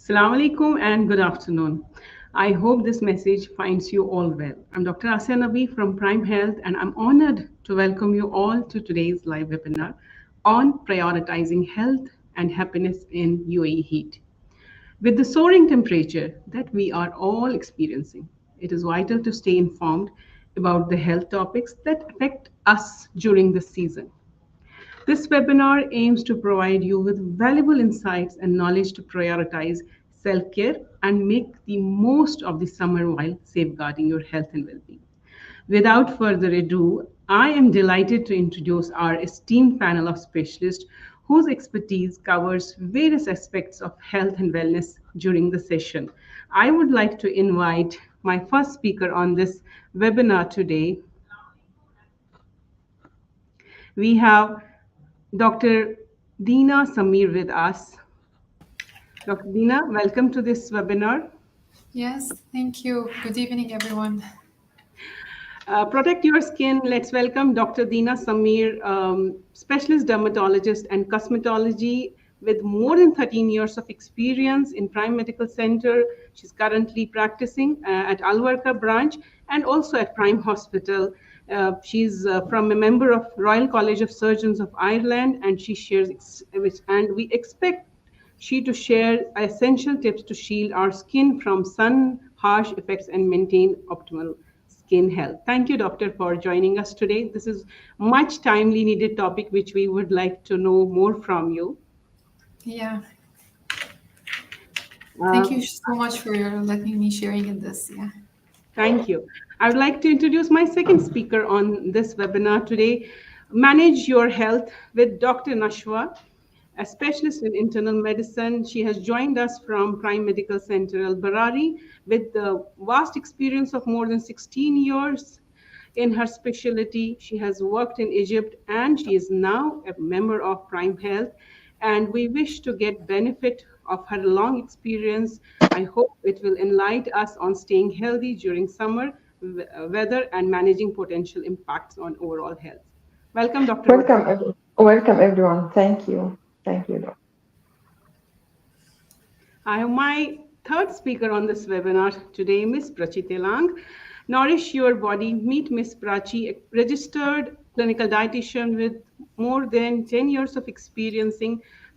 Assalamu alaikum and good afternoon. I hope this message finds you all well. I'm Dr. Asya Nabi from Prime Health, and I'm honored to welcome you all to today's live webinar on prioritizing health and happiness in UAE heat. With the soaring temperature that we are all experiencing, it is vital to stay informed about the health topics that affect us during this season. This webinar aims to provide you with valuable insights and knowledge to prioritize self care and make the most of the summer while safeguarding your health and well being. Without further ado, I am delighted to introduce our esteemed panel of specialists whose expertise covers various aspects of health and wellness during the session. I would like to invite my first speaker on this webinar today. We have Dr. Deena Samir with us. Dr. Deena, welcome to this webinar. Yes, thank you. Good evening, everyone. Protect your skin. Let's welcome Dr. Deena Samir, specialist dermatologist and cosmetology with more than 13 years of experience in Prime Medical Center. She's currently practicing at Alwarka branch and also at Prime Hospital. She's from a member of Royal College of Surgeons of Ireland, and she shares, and we expect she to share essential tips to shield our skin from sun harsh effects and maintain optimal skin health. Thank you, doctor, for joining us today. This is much timely needed topic which we would like to know more from you. Yeah. Thank you so much for letting me sharing in this. Yeah. Thank you. I would like to introduce my second speaker on this webinar today, Manage Your Health with Dr. Nashwa, a specialist in internal medicine. She has joined us from Prime Medical Center Al Barari with the vast experience of more than 16 years in her specialty. She has worked in Egypt and she is now a member of Prime Health. And we wish to get benefit of her long experience. I hope it will enlighten us on staying healthy during summer weather and managing potential impacts on overall health. Welcome, Dr. Welcome everyone. Thank you. Thank you. I have my third speaker on this webinar today, Ms. Prachi Telang. Nourish Your Body. Meet Ms. Prachi, a registered clinical dietitian with more than 10 years of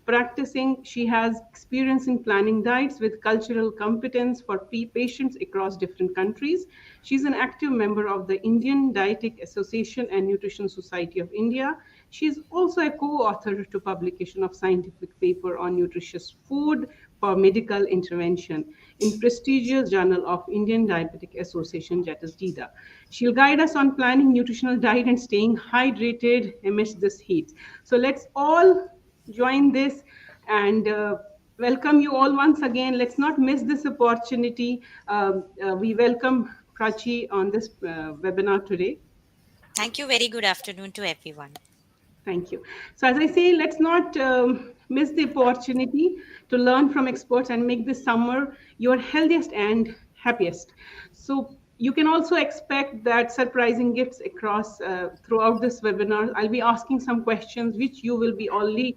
practicing. She has experience in planning diets with cultural competence for patients across different countries. She's an active member of the Indian Dietetic Association and Nutrition Society of India. She's also a co-author to publication of scientific paper on nutritious food for medical intervention in prestigious Journal of Indian Diabetic Association, that is DIDA. She'll guide us on planning nutritional diet and staying hydrated amidst this heat. So let's all join this and welcome you all once again. Let's not miss this opportunity. We welcome Prachi on this webinar today. Thank you. Very good afternoon to everyone. Thank you. So as I say, let's not miss the opportunity to learn from experts and make this summer your healthiest and happiest. So you can also expect that surprising gifts across throughout this webinar. I'll be asking some questions which you will be only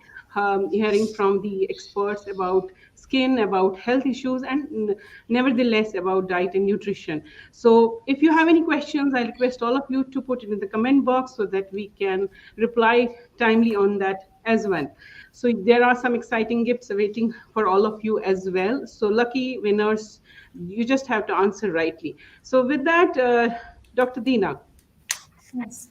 hearing from the experts about skin, about health issues, and nevertheless about diet and nutrition. So if you have any questions, I request all of you to put it in the comment box so that we can reply timely on that as well. So there are some exciting gifts awaiting for all of you as well. So lucky winners, you just have to answer rightly. So with that, Dr. Deena. Yes.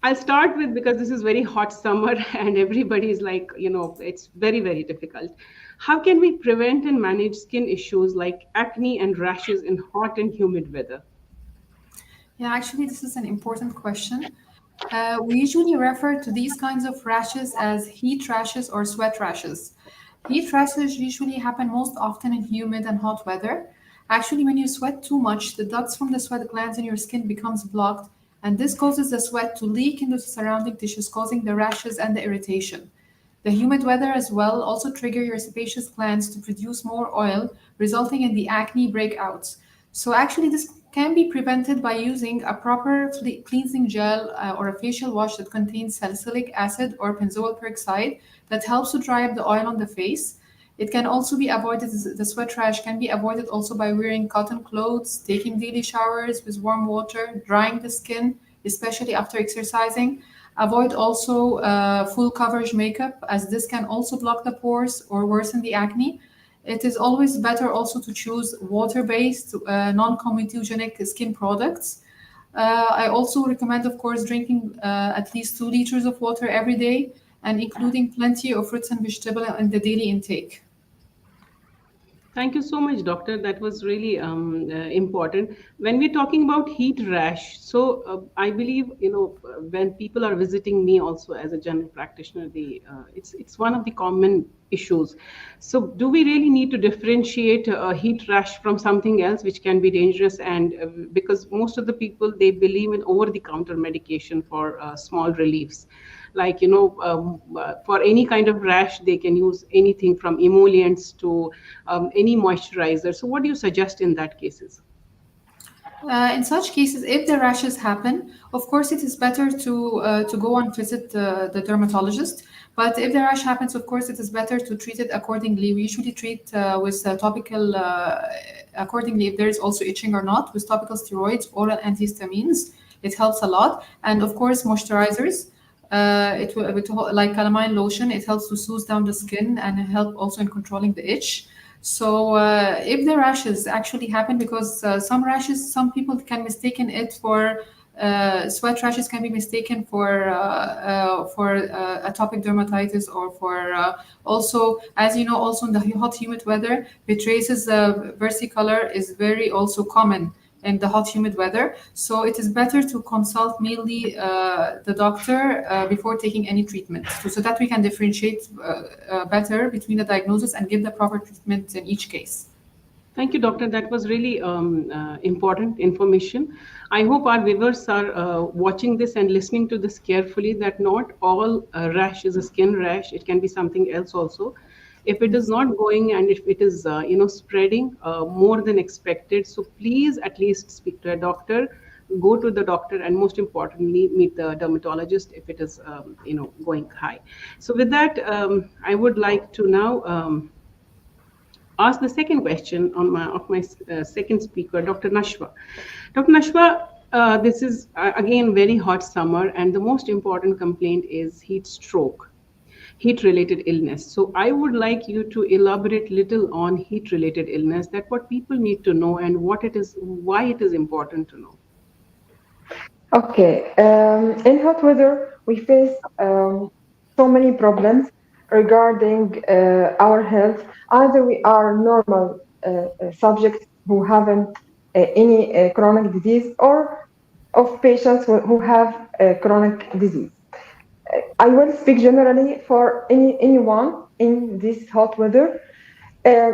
I'll start with, because this is very hot summer and everybody is like, it's very, very difficult. How can we prevent and manage skin issues like acne and rashes in hot and humid weather? Yeah, actually, this is an important question. We usually refer to these kinds of rashes as heat rashes or sweat rashes. Heat rashes usually happen most often in humid and hot weather. Actually, when you sweat too much, the ducts from the sweat glands in your skin becomes blocked, and this causes the sweat to leak into the surrounding tissues, causing the rashes and the irritation. The humid weather as well also trigger your sebaceous glands to produce more oil, resulting in the acne breakouts. So actually, this can be prevented by using a proper cleansing gel or a facial wash that contains salicylic acid or benzoyl peroxide that helps to dry up the oil on the face. It can also be avoided, the sweat rash can be avoided also by wearing cotton clothes, taking daily showers with warm water, drying the skin, especially after exercising. Avoid also full coverage makeup, as this can also block the pores or worsen the acne. It is always better also to choose water-based, non-comedogenic skin products. I also recommend, of course, drinking at least 2 liters of water every day and including plenty of fruits and vegetables in the daily intake. Thank you so much, doctor. That was really important. When we're talking about heat rash, so I believe when people are visiting me also as a general practitioner, it's one of the common issues. So, do we really need to differentiate a heat rash from something else which can be dangerous? And because most of the people, they believe in over-the-counter medication for small reliefs, like for any kind of rash they can use anything from emollients to any moisturizer. So what do you suggest in that cases? In such cases, if the rashes happen, of course, it is better to go and visit the dermatologist. But if the rash happens, of course, it is better to treat it accordingly. We usually treat with topical accordingly if there is also itching or not, with topical steroids, oral antihistamines. It helps a lot, and of course, moisturizers. Like calamine lotion, it helps to soothe down the skin and help also in controlling the itch. So if the rashes actually happen, because some rashes, some people can mistaken it for sweat rashes can be mistaken for atopic dermatitis or for also, as you know, also in the hot humid weather, vitraces versicolor is very also common in the hot humid weather. So it is better to consult mainly the doctor before taking any treatment, so that we can differentiate better between the diagnosis and give the proper treatment in each case. Thank you, doctor. That was really important information. I hope our viewers are watching this and listening to this carefully, that not all rash is a skin rash. It can be something else also. If it is not going and if it is spreading more than expected, so please at least speak to a doctor, go to the doctor, and most importantly meet the dermatologist if it is going high. So with that, I would like to now ask the second question of my second speaker, Dr. Nashwa. Dr. Nashwa, this is again very hot summer, and the most important complaint is heat stroke, heat related illness. So I would like you to elaborate little on heat related illness, that what people need to know and what it is, why it is important to know. Okay. In hot weather, we face so many problems regarding our health. Either we are normal subjects who haven't any chronic disease, or of patients who have chronic disease. I will speak generally for anyone in this hot weather. Uh,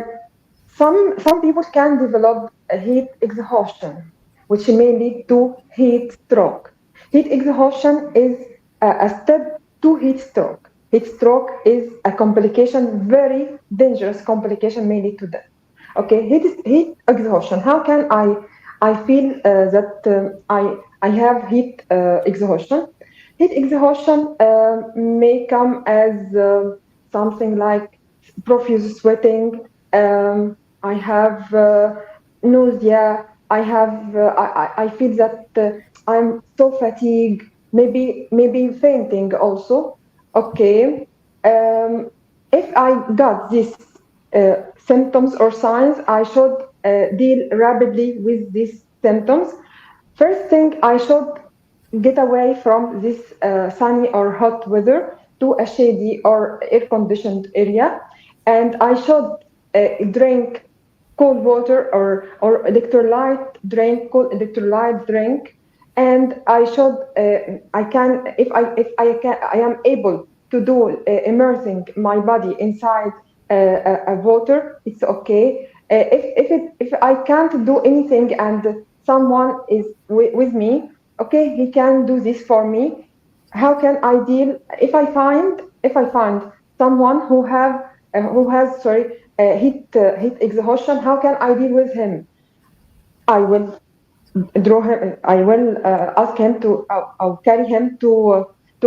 some people can develop a heat exhaustion, which may lead to heat stroke. Heat exhaustion is a step to heat stroke. Heat stroke is a complication, very dangerous complication, may lead to death. Okay, heat exhaustion. How can I feel that I have heat exhaustion? Heat exhaustion may come as something like profuse sweating. I have nausea. I feel that I'm so fatigued. Maybe fainting also. Okay. Um, if I got these symptoms or signs, I should deal rapidly with these symptoms. First thing, I should get away from this sunny or hot weather to a shady or air conditioned area, and I should drink cold water or electrolyte drink, cold electrolyte drink, and I can, if I can, I am able to do immersing my body inside a water, it's okay. If I can't do anything and someone is with me, okay, he can do this for me. How can I deal if I find someone who has heat exhaustion? How can I deal with him? I will draw him. I will ask him to. I'll carry him to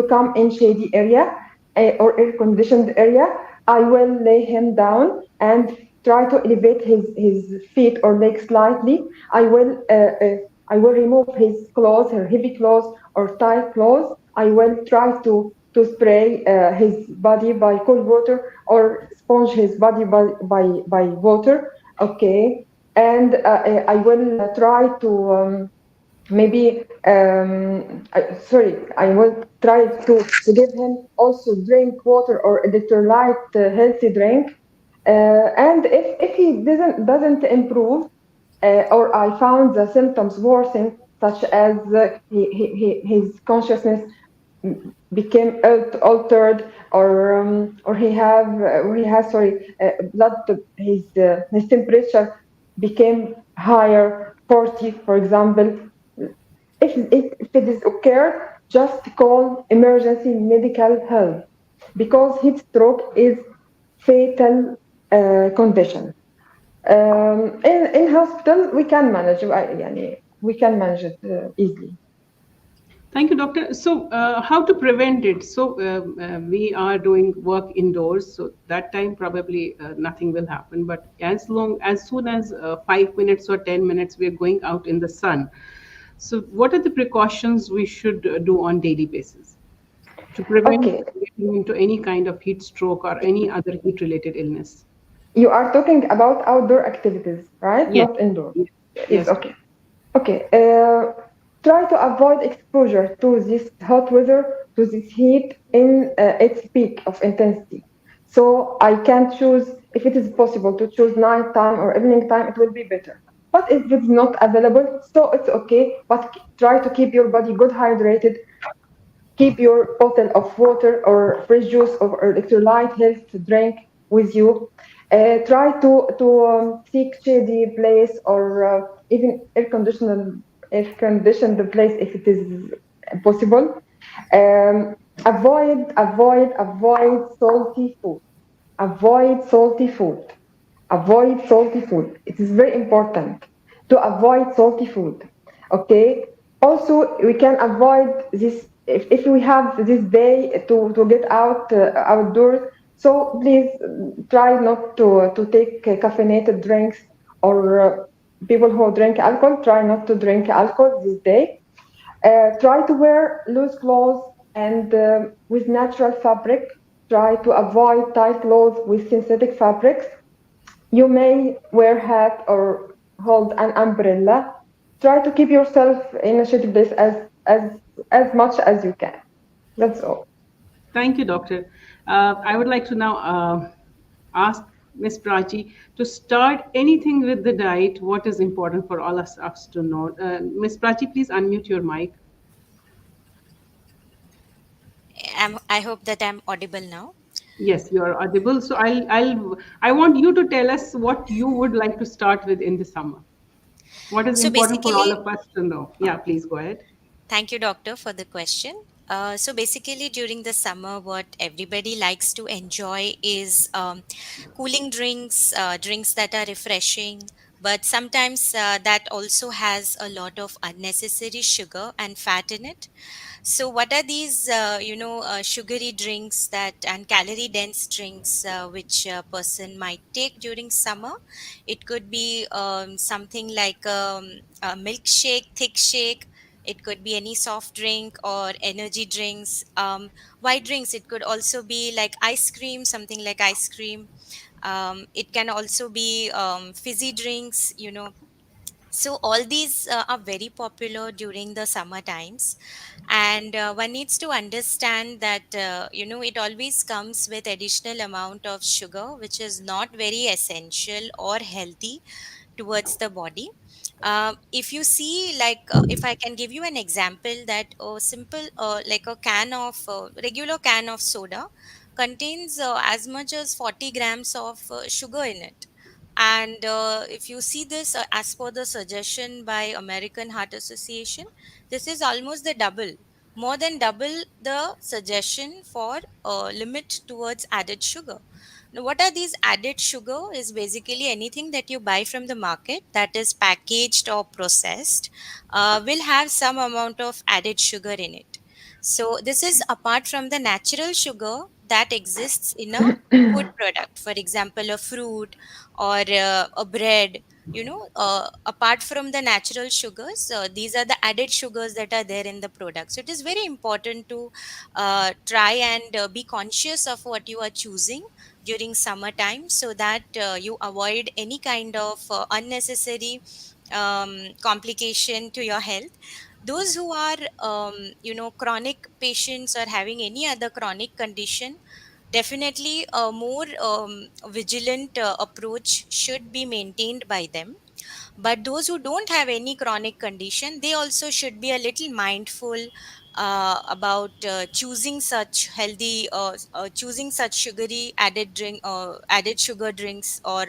come in shady area or air conditioned area. I will lay him down and try to elevate his feet or legs slightly. I will I will remove his clothes, her heavy clothes or tight clothes. I will try to spray his body by cold water or sponge his body by water. Okay, and I will try to maybe sorry, I will try to give him also drink water or electrolyte healthy drink. And if he doesn't improve, or I found the symptoms worsen, such as his consciousness became altered, or he has, sorry, blood, his temperature became higher, 40 for example. If it is occurred, just call emergency medical help, because heat stroke is fatal condition. In hospital we can manage, we can manage it easily. Thank you, doctor. So, how to prevent it? So, we are doing work indoors, so that time probably nothing will happen. But as soon as 5 minutes or 10 minutes, we are going out in the sun. So, what are the precautions we should do on daily basis to prevent Okay, getting into any kind of heat stroke or any other heat-related illness? you are talking about outdoor activities, right? Yes, Not indoor. yes, Yes, yes. okay. Okay, try to avoid exposure to this hot weather, to this heat in its peak of intensity. So I can choose, if it is possible to choose night time or evening time, it will be better. But if it's not available, so it's okay. But try to keep your body good hydrated. Keep your bottle of water or fresh juice or electrolyte health drink with you. Try to seek shady place, or even air conditioned place if it is possible. Avoid salty food. Avoid salty food. Avoid salty food. It is very important to avoid salty food. Okay. Also, we can avoid this if we have this day to get out outdoors. So please try not to take caffeinated drinks, or people who drink alcohol. Try not to drink alcohol this day. Try to wear loose clothes and with natural fabric. Try to avoid tight clothes with synthetic fabrics. You may wear hat or hold an umbrella. Try to keep yourself in a shady place as much as you can. That's all. Thank you, doctor. I would like to now ask Ms. Prachi to start anything with the diet. What is important for all us to know? Ms. Prachi, please unmute your mic. I hope that I'm audible now. Yes, you are audible. So I want you to tell us what you would like to start with in the summer. What is So important for all basically, of us to know? Yeah, please go ahead. thank you, doctor, for the question. So basically, during the summer, what everybody likes to enjoy is cooling drinks, drinks that are refreshing, but sometimes that also has a lot of unnecessary sugar and fat in it. So, what are these, sugary drinks that and calorie dense drinks which a person might take during summer? It could be something like a milkshake, thick shake. It could be any soft drink or energy drinks. White drinks, it could also be like ice cream, something like ice cream. It can also be fizzy drinks, so all these are very popular during the summer times, and one needs to understand that it always comes with additional amount of sugar, which is not very essential or healthy towards the body. If you see, like, if I can give you an example, that simple, like a can of regular can of soda contains as much as 40 grams of sugar in it. And if you see this, as per the suggestion by American Heart Association, this is almost the double, more than double the suggestion for limit towards added sugar. Now, what are these added sugar? Is basically anything that you buy from the market that is packaged or processed will have some amount of added sugar in it. So this is apart from the natural sugar that exists in a food product, for example a fruit or a bread. Apart from the natural sugars, these are the added sugars that are there in the product. So it is very important to try and be conscious of what you are choosing during summertime, so that you avoid any kind of unnecessary complication to your health. Those who are chronic patients or having any other chronic condition, definitely a more vigilant approach should be maintained by them. But those who don't have any chronic condition, they also should be a little mindful about choosing such healthy choosing such sugary added sugar drinks or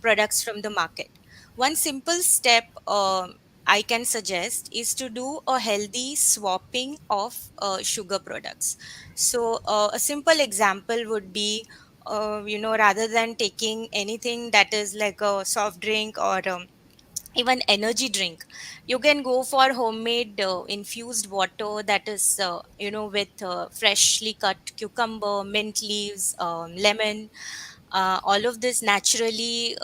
products from the market. One simple step I can suggest is to do a healthy swapping of sugar products. So a simple example would be, rather than taking anything that is like a soft drink or even energy drink, you can go for homemade infused water that is with freshly cut cucumber, mint leaves, lemon, all of this naturally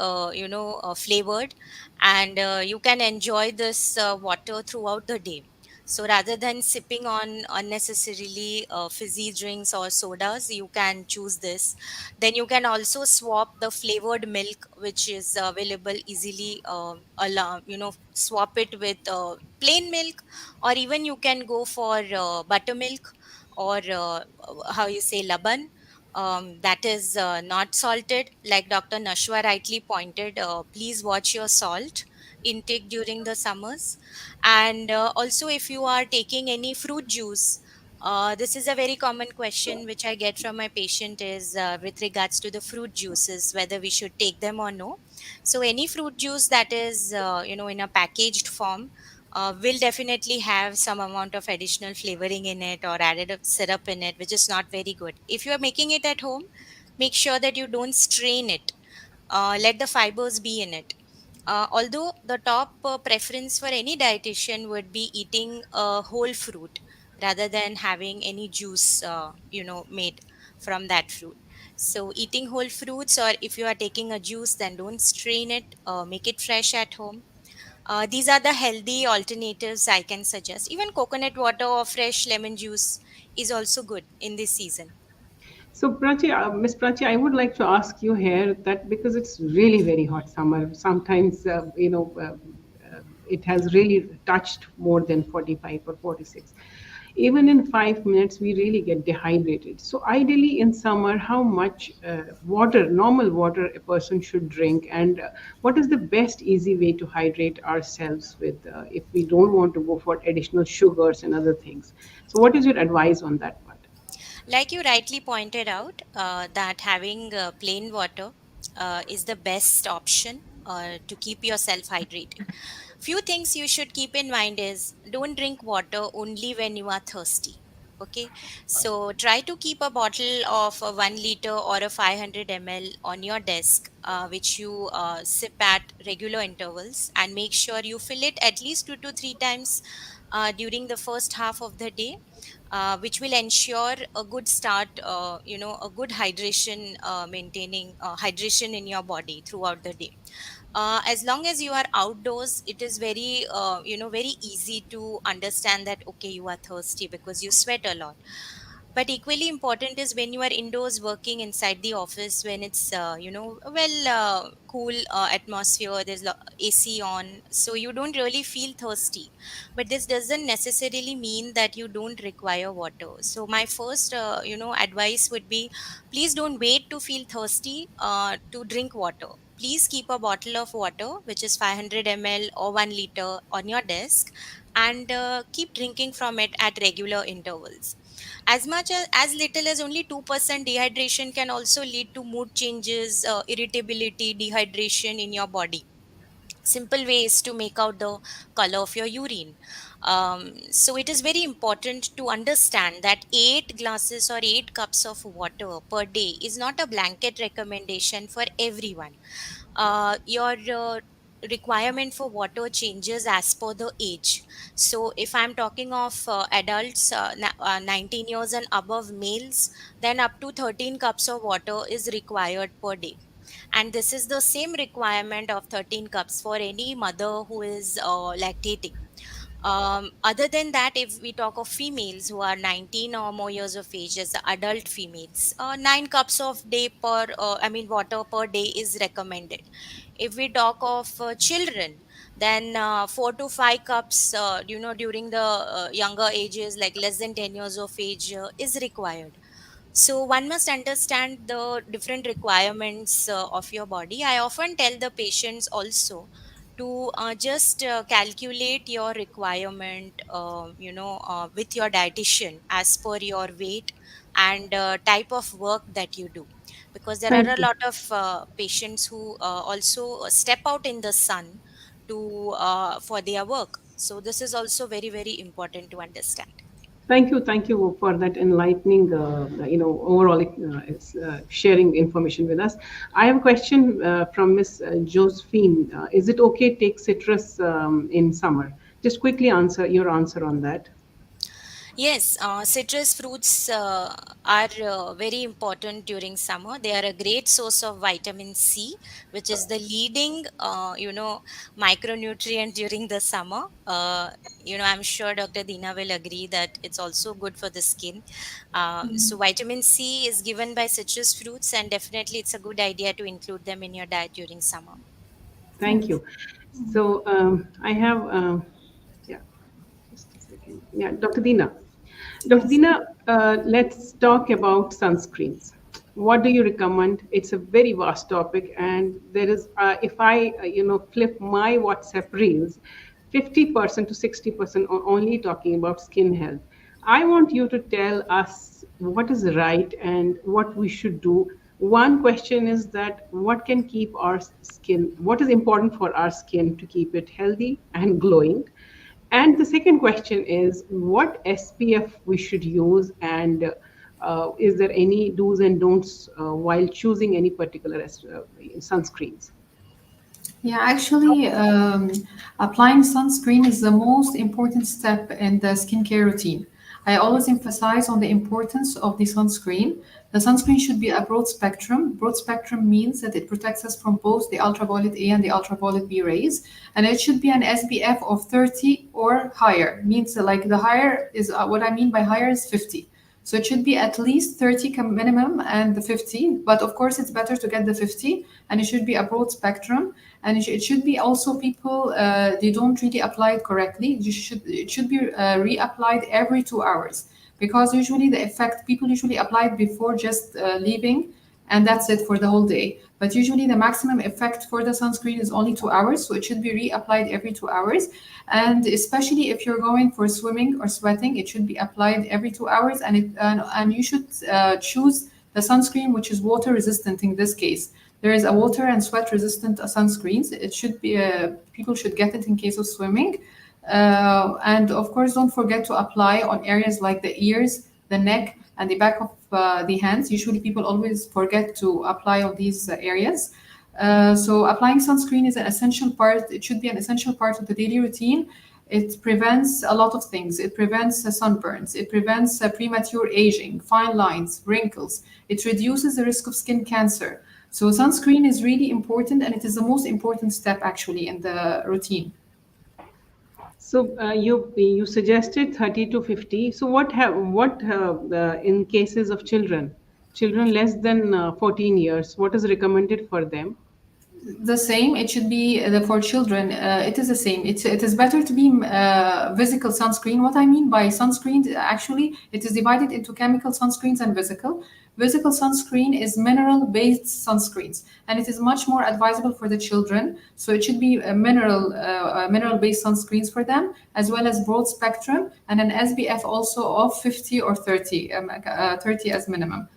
flavored, and you can enjoy this water throughout the day. So rather than sipping on unnecessarily fizzy drinks or sodas, you can choose this. Then you can also swap the flavored milk which is available easily, swap it with plain milk, or even you can go for buttermilk, or how you say laban, that is not salted. Like Dr. Nashwa rightly pointed, please watch your salt intake during the summers. And also, if you are taking any fruit juice, this is a very common question which I get from my patient, is with regards to the fruit juices, whether we should take them or no. So any fruit juice that is in a packaged form will definitely have some amount of additional flavoring in it or added of syrup in it, which is not very good. If you are making it at home, make sure that you don't strain it. Let the fibers be in it. Although the top preference for any dietitian would be eating a whole fruit rather than having any juice, made from that fruit. So eating whole fruits, or if you are taking a juice, then don't strain it. Make it fresh at home. These are the healthy alternatives I can suggest. Even coconut water or fresh lemon juice is also good in this season. So, Prachi, Miss Prachi, I would like to ask you here that because it's really very hot summer, sometimes it has really touched more than 45 or 46. Even in 5 minutes, we really get dehydrated. So, ideally, in summer, how much water, normal water, a person should drink, and what is the best easy way to hydrate ourselves with if we don't want to go for additional sugars and other things? So, what is your advice on that part? Like you rightly pointed out, that having plain water is the best option to keep yourself hydrated. Few things you should keep in mind is, don't drink water only when you are thirsty. Okay, so try to keep a bottle of a 1 liter or a 500 ml on your desk, which you sip at regular intervals, and make sure you fill it at least 2 to 3 times during the first half of the day, which will ensure a good start, a good hydration, maintaining hydration in your body throughout the day. As long as you are outdoors, it is very easy to understand that okay, you are thirsty because you sweat a lot. But equally important is when you are indoors working inside the office, when it's cool atmosphere, there's AC on, so you don't really feel thirsty. But this doesn't necessarily mean that you don't require water. So my first advice would be, please don't wait to feel thirsty to drink water. Please keep a bottle of water which is 500 ml or 1 liter on your desk, and keep drinking from it at regular intervals. As little as only 2% dehydration can also lead to mood changes, irritability, dehydration in your body. Simple ways to make out the color of your urine. So it is very important to understand that 8 glasses or 8 cups of water per day is not a blanket recommendation for everyone. Your requirement for water changes as per the age. So if I'm talking of adults, 19 years and above males, then up to 13 cups of water is required per day. And this is the same requirement of 13 cups for any mother who is lactating. Other than that, if we talk of females who are 19 or more years of age, as adult females, 9 cups of day per water per day is recommended. If we talk of children, then 4 to 5 cups, during the younger ages, like less than 10 years of age, is required. So one must understand the different requirements of your body. I often tell the patients also to just calculate your requirement, with your dietitian as per your weight and type of work that you do, because there are Thank a you. lot of patients who also step out in the sun to for their work. So this is also very, very important to understand. Thank you for that enlightening, overall sharing information with us. I have a question from Miss Josephine. Is it okay to take citrus in summer? Just quickly answer your answer on that. Yes, citrus fruits are very important during summer. They are a great source of vitamin C, which is the leading, micronutrient during the summer. I'm sure Dr. Dina will agree that it's also good for the skin. So vitamin C is given by citrus fruits, and definitely it's a good idea to include them in your diet during summer. Thank you. So I have, yeah, just a second. Yeah, Dr. Dina. Dr. Yes. Dina, let's talk about sunscreens. What do you recommend? It's a very vast topic, and there is, if I, flip my WhatsApp reels, 50% to 60% are only talking about skin health. I want you to tell us what is right and what we should do. One question is that what can keep our skin, what is important for our skin to keep it healthy and glowing? And the second question is what SPF we should use, and is there any do's and don'ts while choosing any particular sunscreens? Yeah, actually, applying sunscreen is the most important step in the skincare routine. I always emphasize on the importance of the sunscreen. The sunscreen should be a broad spectrum. Broad spectrum means that it protects us from both the ultraviolet A and the ultraviolet B rays, and it should be an SPF of 30 or higher. Means like the higher is what I mean by higher is 50. So it should be at least 30 minimum and the 50, but of course it's better to get the 50, and it should be a broad spectrum, and it should be also people they don't really apply it correctly. It should be reapplied every 2 hours, because usually the effect people usually apply it before just leaving, and that's it for the whole day. But usually the maximum effect for the sunscreen is only 2 hours, so it should be reapplied every 2 hours. And especially if you're going for swimming or sweating, it should be applied every 2 hours, and you should choose the sunscreen which is water resistant in this case. There is a water and sweat resistant sunscreens. It should be people should get it in case of swimming. And of course, don't forget to apply on areas like the ears, the neck, and the back of the hands. Usually, people always forget to apply on these areas. So, applying sunscreen is an essential part. It should be an essential part of the daily routine. It prevents a lot of things. It prevents sunburns. It prevents premature aging, fine lines, wrinkles. It reduces the risk of skin cancer. So, sunscreen is really important, and it is the most important step actually in the routine. So you suggested 30 to 50. So in cases of children less than 14 years, what is recommended for them? The same. It should be for children. It is the same. It is better to be physical sunscreen. What I mean by sunscreen, actually, it is divided into chemical sunscreens and physical. Physical sunscreen is mineral-based sunscreens, and it is much more advisable for the children. So it should be a mineral-based sunscreens for them, as well as broad spectrum and an SPF also of 50 or 30, 30 as minimum.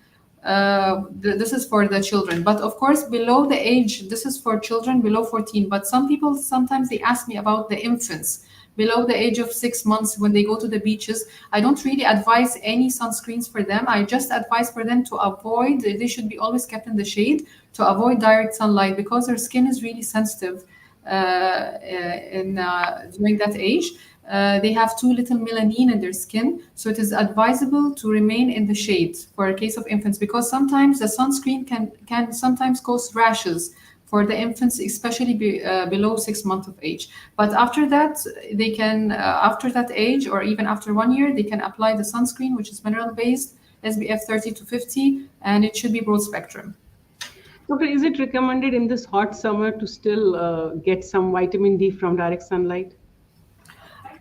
This is for the children, but of course below the age, this is for children below 14. But some people sometimes they ask me about the infants below the age of 6 months when they go to the beaches. I don't really advise any sunscreens for them. I just advise for them to avoid, they should be always kept in the shade to avoid direct sunlight, because their skin is really sensitive. during that age. They have too little melanin in their skin, so it is advisable to remain in the shade for a case of infants because sometimes the sunscreen can sometimes cause rashes for the infants, especially below 6 months of age. But after that, they can after that age or even after 1 year, they can apply the sunscreen, which is mineral based, SPF 30 to 50, and it should be broad spectrum. Doctor, is it recommended in this hot summer to still get some vitamin D from direct sunlight?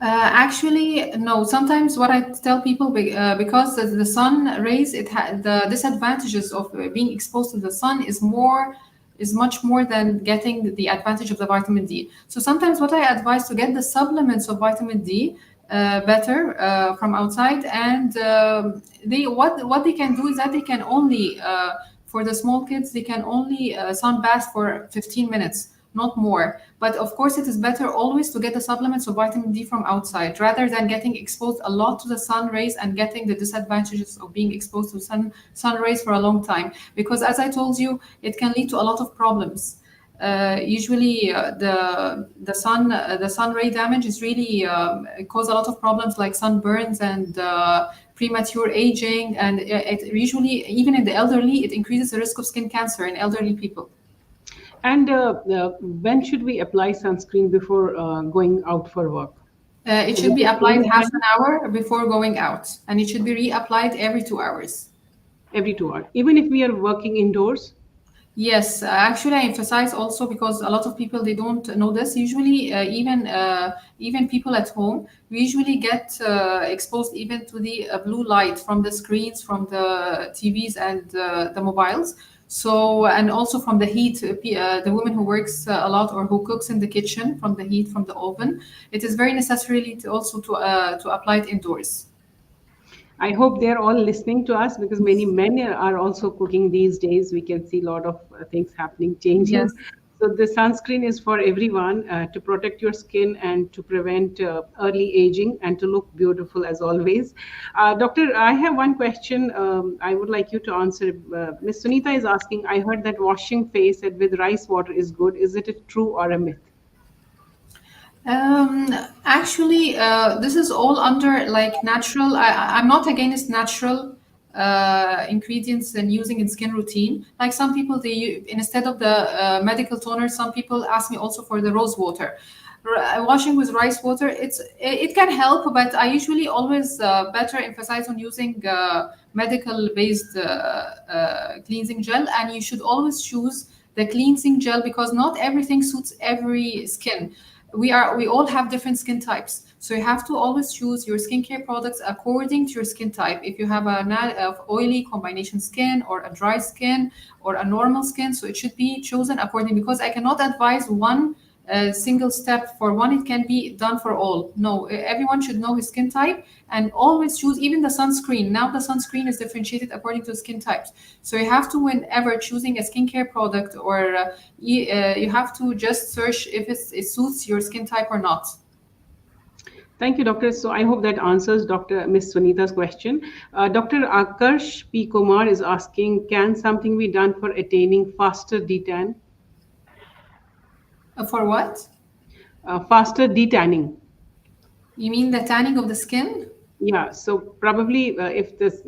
Actually, no. Sometimes what I tell people, because the sun rays, the disadvantages of being exposed to the sun is much more than getting the advantage of the vitamin D. So sometimes what I advise to get the supplements of vitamin D better from outside, and they what they can do is that they can only for the small kids they can only sunbath for 15 minutes, not more. But of course, it is better always to get the supplements of vitamin D from outside rather than getting exposed a lot to the sun rays and getting the disadvantages of being exposed to sun rays for a long time. Because as I told you, it can lead to a lot of problems. Usually, the sun ray damage is really cause a lot of problems like sunburns and premature aging, and it usually even in the elderly it increases the risk of skin cancer in elderly people. And when should we apply sunscreen before going out for work? It Is should it be the applied same half time an hour before going out, and it should be reapplied every 2 hours. every 2 hours, even if we are working indoors? Yes, actually, I emphasize also because a lot of people they don't know this. Usually, even people at home, we usually get exposed even to the blue light from the screens, from the TVs and the mobiles. So, and also from the heat, the woman who works a lot or who cooks in the kitchen from the heat from the oven, it is very necessary to also to apply it indoors. I hope they're all listening to us because many men are also cooking these days. We can see a lot of things happening, changing. Yes. So the sunscreen is for everyone to protect your skin and to prevent early aging and to look beautiful as always. Doctor, I have one question I would like you to answer. Ms. Sunita is asking, I heard that washing face with rice water is good. Is it a true or a myth? Um, Actually, this is all under like natural. I'm not against natural ingredients and using in skin routine. Like some people, instead of the medical toner, some people ask me also for the rose water. Washing with rice water, it can help, but I usually always better emphasize on using medical based cleansing gel, and you should always choose the cleansing gel because not everything suits every skin. We all have different skin types, so you have to always choose your skincare products according to your skin type. If you have of oily combination skin or a dry skin or a normal skin, so it should be chosen according, because I cannot advise one single step for one. It can be done for all. No, everyone should know his skin type and always choose. Even the sunscreen, now the sunscreen is differentiated according to skin types, so you have to, whenever choosing a skincare product, or you have to just search if it suits your skin type or not. Thank you, Doctor. So I hope that answers Dr. Ms. Sunita's question. Dr. Akarsh P. Kumar is asking, can something be done for attaining faster detan? For what? Faster detanning. You mean the tanning of the skin? Yeah, so probably if this,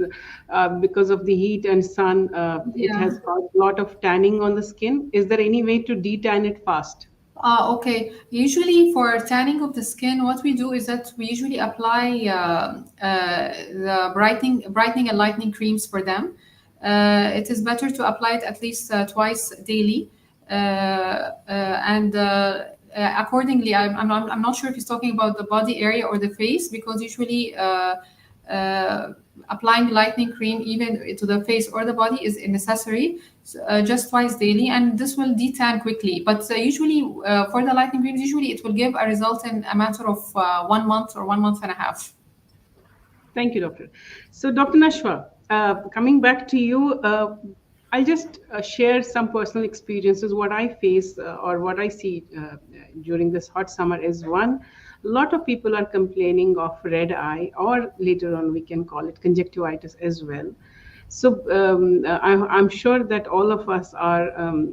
because of the heat and sun, it Yeah. has caused a lot of tanning on the skin. Is there any way to detan it fast? Okay. Usually for tanning of the skin, what we do is that we usually apply the brightening and lightening creams for them. It is better to apply it at least twice daily. And accordingly, I'm not sure if he's talking about the body area or the face, because usually uh, applying lightening cream even to the face or the body is necessary, just twice daily, and this will detan quickly. But usually for the lightening creams, usually it will give a result in a matter of 1 month or 1 month and a half. Thank you, Doctor. So, Dr. Nashwa, coming back to you, I'll just share some personal experiences. What I face or what I see during this hot summer is one, a lot of people are complaining of red eye, or later on we can call it conjunctivitis as well. So I'm sure that all of us are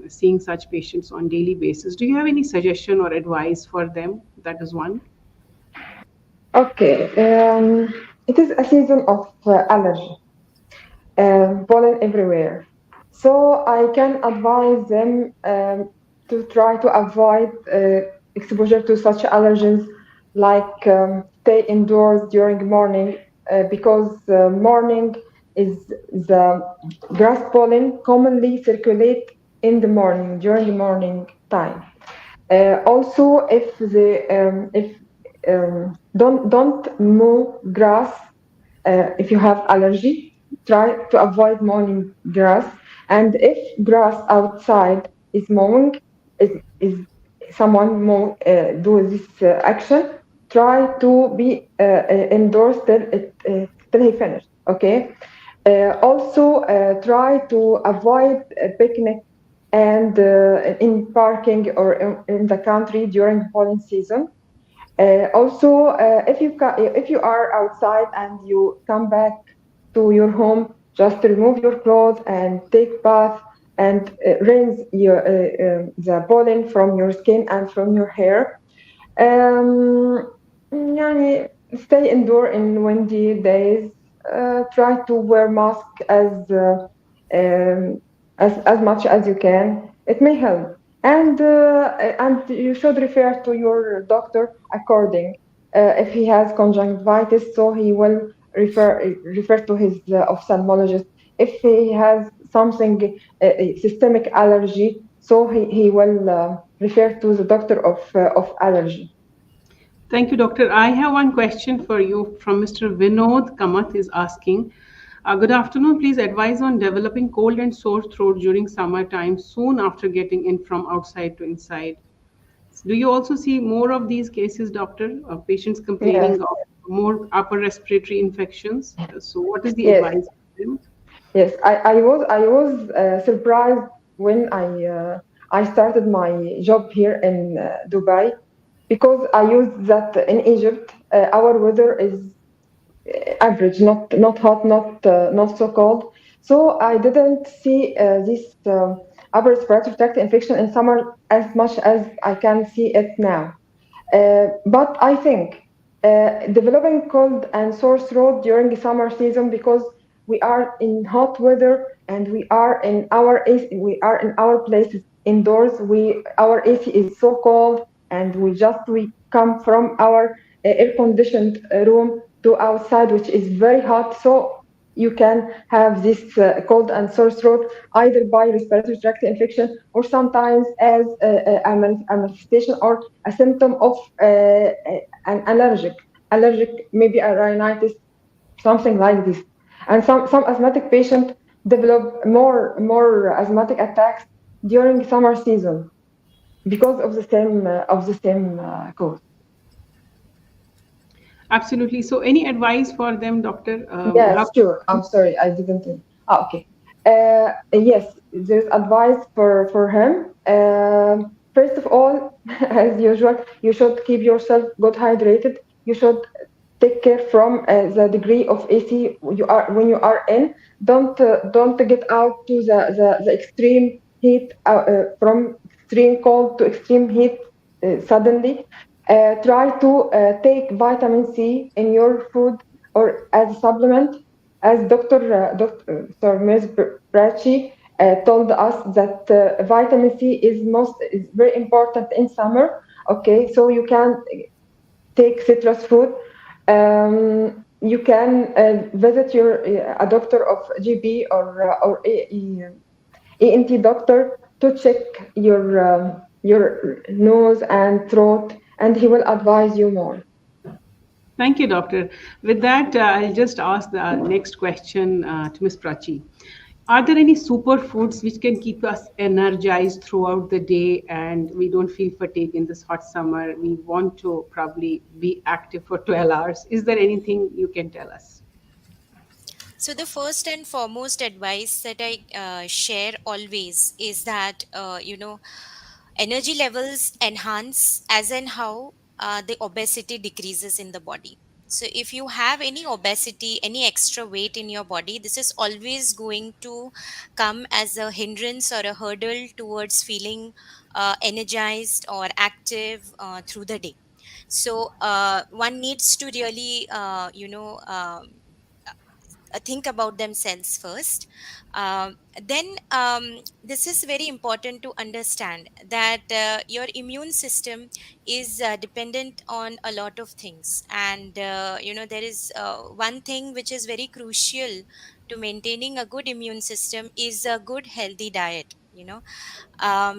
seeing such patients on daily basis. Do you have any suggestion or advice for them? That is one. Okay, it is a season of allergy, pollen everywhere. So I can advise them to try to avoid exposure to such allergens, like stay indoors during morning, because morning is the grass pollen commonly circulate in the morning during the morning time. Also, if don't mow grass if you have allergy, try to avoid mowing grass. And if grass outside is mowing, is someone do this action, try to be indoors till he finish. Okay. Also, try to avoid a picnic and in parking or in the country during pollen season. Also, if you are outside and you come back to your home, just remove your clothes and take bath and rinse the pollen from your skin and from your hair. Um, يعني stay indoor in windy days. Try to wear mask um, as much as you can. It may help, and you should refer to your doctor according. If he has conjunctivitis, so he will refer to his ophthalmologist. If he has something systemic allergy, so he will refer to the doctor of allergy. Thank you, doctor. I have one question for you from Mr. Vinod Kamath is asking. Good afternoon. Please advise on developing cold and sore throat during summertime soon after getting in from outside to inside. Do you also see more of these cases, doctor, of patients Yes, complaining of more upper respiratory infections? So, what is the yes, advice for them? yes. I was surprised when I started my job here in Dubai because I used that in Egypt. Our weather is average, not hot, not so cold. So I didn't see this upper respiratory tract infection in summer as much as I can see it now. But I think developing cold and sore throat during the summer season because we are in hot weather and we are in our places indoors. Our AC is so cold and we come from our air conditioned room to outside, which is very hot. So you can have this cold and sore throat either by respiratory tract infection or sometimes as a manifestation or a symptom of an allergic, maybe a rhinitis, something like this. And some asthmatic patients develop more asthmatic attacks during summer season because of the same cause. Absolutely. So, any advice for them, doctor? Yes, How? sure. I'm sorry, I didn't. Okay. Yes, there's advice for him. First of all, as usual, you should keep yourself good hydrated. You should take care from the degree of AC you are when you are in. Don't get out to the extreme heat from extreme cold to extreme heat suddenly. Try to take vitamin C in your food or as a supplement, as Dr. Ms. Bracci told us that vitamin C is very important in summer. Okay, so you can take citrus fruit. You can visit your a doctor of GB or ENT doctor to check your nose and throat, and he will advise you more. Thank you, doctor. With that, I'll just ask the next question to Ms. Prachi. Are there any superfoods which can keep us energized throughout the day and we don't feel fatigue in this hot summer? We want to probably be active for 12 hours. Is there anything you can tell us? So, the first and foremost advice that I share always is that, energy levels enhance as and how the obesity decreases in the body. So if you have any obesity, any extra weight in your body, this is always going to come as a hindrance or a hurdle towards feeling energized or active through the day. So one needs to really think about themselves first. Then this is very important to understand that your immune system is dependent on a lot of things, and there is one thing which is very crucial to maintaining a good immune system is a good healthy diet.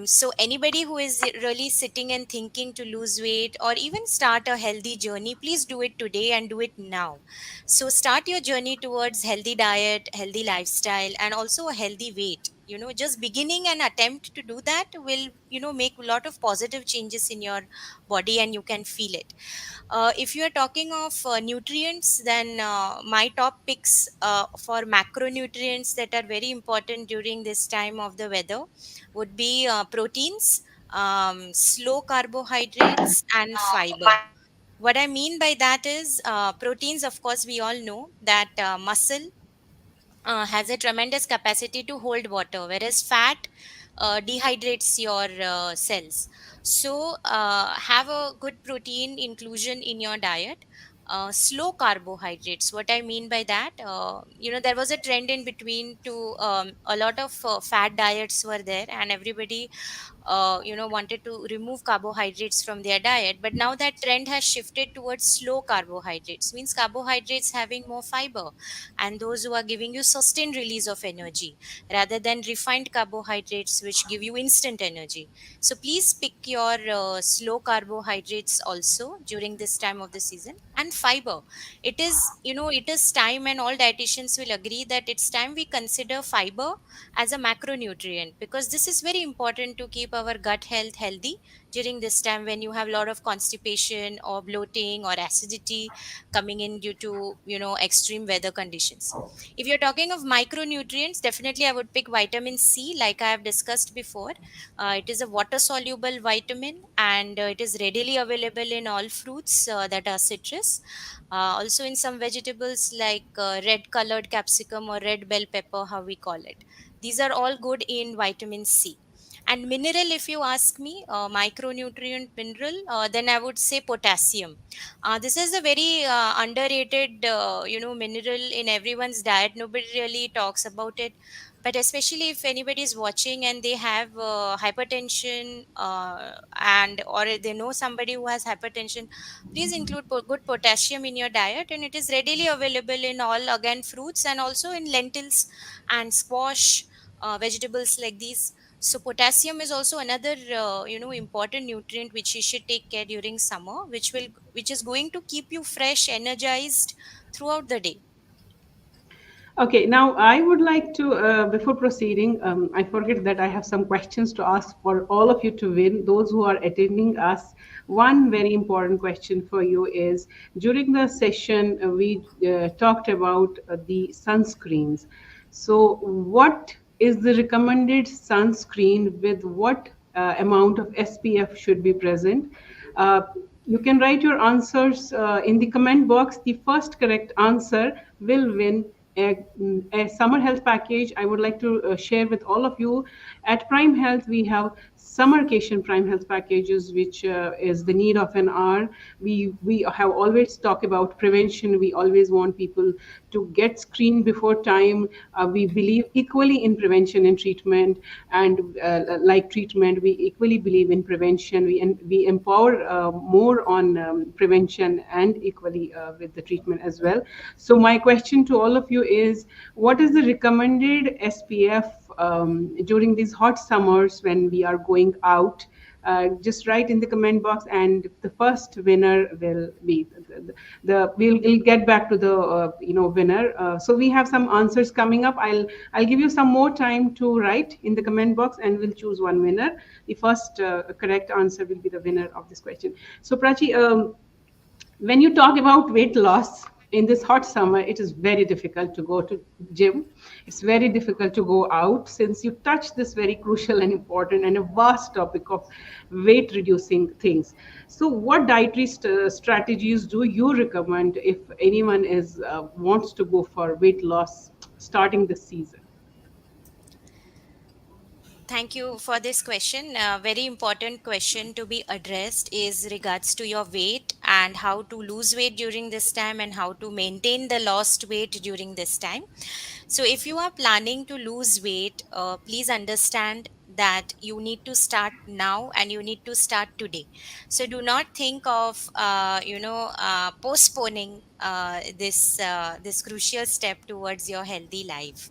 So anybody who is really sitting and thinking to lose weight or even start a healthy journey, please do it today and do it now. So start your journey towards healthy diet, healthy lifestyle, and also a healthy weight. Just beginning an attempt to do that will make a lot of positive changes in your body, and you can feel it. If you are talking of nutrients, then my top picks for macronutrients that are very important during this time of the weather would be proteins, slow carbohydrates, and fiber. What I mean by that is proteins, of course, we all know that muscle has a tremendous capacity to hold water, whereas fat dehydrates your cells. So, have a good protein inclusion in your diet. Slow carbohydrates. What I mean by that, there was a trend in between to a lot of fat diets were there, and everybody wanted to remove carbohydrates from their diet. But now that trend has shifted towards slow carbohydrates, means carbohydrates having more fiber, and those who are giving you sustained release of energy rather than refined carbohydrates which give you instant energy. So please pick your slow carbohydrates also during this time of the season. And fiber, it is time, and all dietitians will agree that it's time we consider fiber as a macronutrient, because this is very important to keep our gut health healthy during this time when you have a lot of constipation or bloating or acidity coming in due to extreme weather conditions. If you're talking of micronutrients, definitely I would pick vitamin C, like I have discussed before. It is a water soluble vitamin, and it is readily available in all fruits that are citrus, also in some vegetables like red colored capsicum or red bell pepper, how we call it. These are all good in vitamin C. And mineral, if you ask me, micronutrient mineral, then I would say potassium. This is a very underrated, mineral in everyone's diet. Nobody really talks about it. But especially if anybody is watching and they have hypertension, and or they know somebody who has hypertension, please include good potassium in your diet, and it is readily available in all again fruits and also in lentils and squash, vegetables like these. So potassium is also another important nutrient which you should take care during summer, which is going to keep you fresh, energized throughout the day. Okay, now I would like to, before proceeding, I forget that I have some questions to ask for all of you to win, those who are attending us. One very important question for you is, during the session, we talked about the sunscreens. So, what is the recommended sunscreen with what amount of SPF should be present? Uh, you can write your answers in the comment box. The first correct answer will win a summer health package. I would like to share with all of you. At Prime Health, we have summercation Prime Health packages, which is the need of an hour. We have always talked about prevention. We always want people to get screened before time. We believe equally in prevention and treatment, and like treatment, we equally believe in prevention. We empower more on prevention and equally with the treatment as well. So my question to all of you is, what is the recommended SPF during these hot summers when we are going out? Just write in the comment box, and the first winner will be we'll get back to the winner. So we have some answers coming up. I'll give you some more time to write in the comment box, and we'll choose one winner. The first correct answer will be the winner of this question. So Prachi, when you talk about weight loss, in this hot summer, it is very difficult to go to gym. It's very difficult to go out, since you touch this very crucial and important and a vast topic of weight reducing things. So what dietary strategies do you recommend if anyone is wants to go for weight loss starting this season? Thank you for this question. Very important question to be addressed is regards to your weight and how to lose weight during this time and how to maintain the lost weight during this time. So, if you are planning to lose weight, please understand that you need to start now and you need to start today. So, do not think of postponing this crucial step towards your healthy life.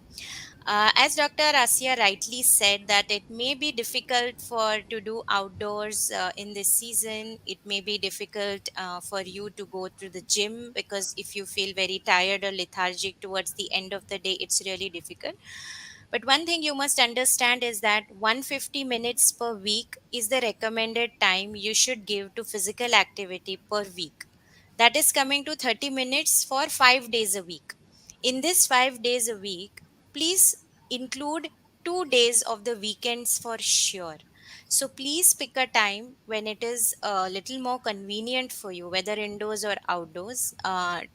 As Dr. Asia rightly said, that it may be difficult for to do outdoors in this season. It may be difficult for you to go to the gym, because if you feel very tired or lethargic towards the end of the day, it's really difficult. But one thing you must understand is that 150 minutes per week is the recommended time you should give to physical activity per week. That is coming to 30 minutes for 5 days a week. In this 5 days a week, please include 2 days of the weekends for sure. So please pick a time when it is a little more convenient for you, whether indoors or outdoors,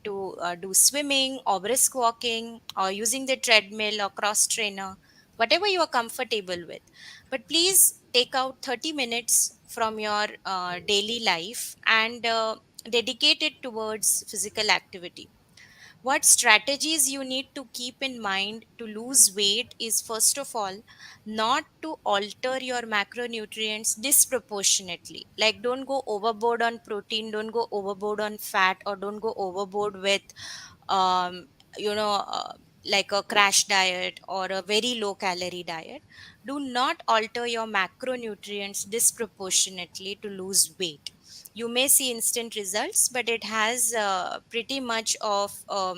to do swimming or brisk walking or using the treadmill or cross trainer, whatever you are comfortable with. But please take out 30 minutes from your daily life and dedicate it towards physical activity. What strategies you need to keep in mind to lose weight is, first of all, not to alter your macronutrients disproportionately. Like, don't go overboard on protein, don't go overboard on fat, or don't go overboard with um, you know uh, like a crash diet or a very low calorie diet. Do not alter your macronutrients disproportionately to lose weight. You may see instant results, but it has pretty much of a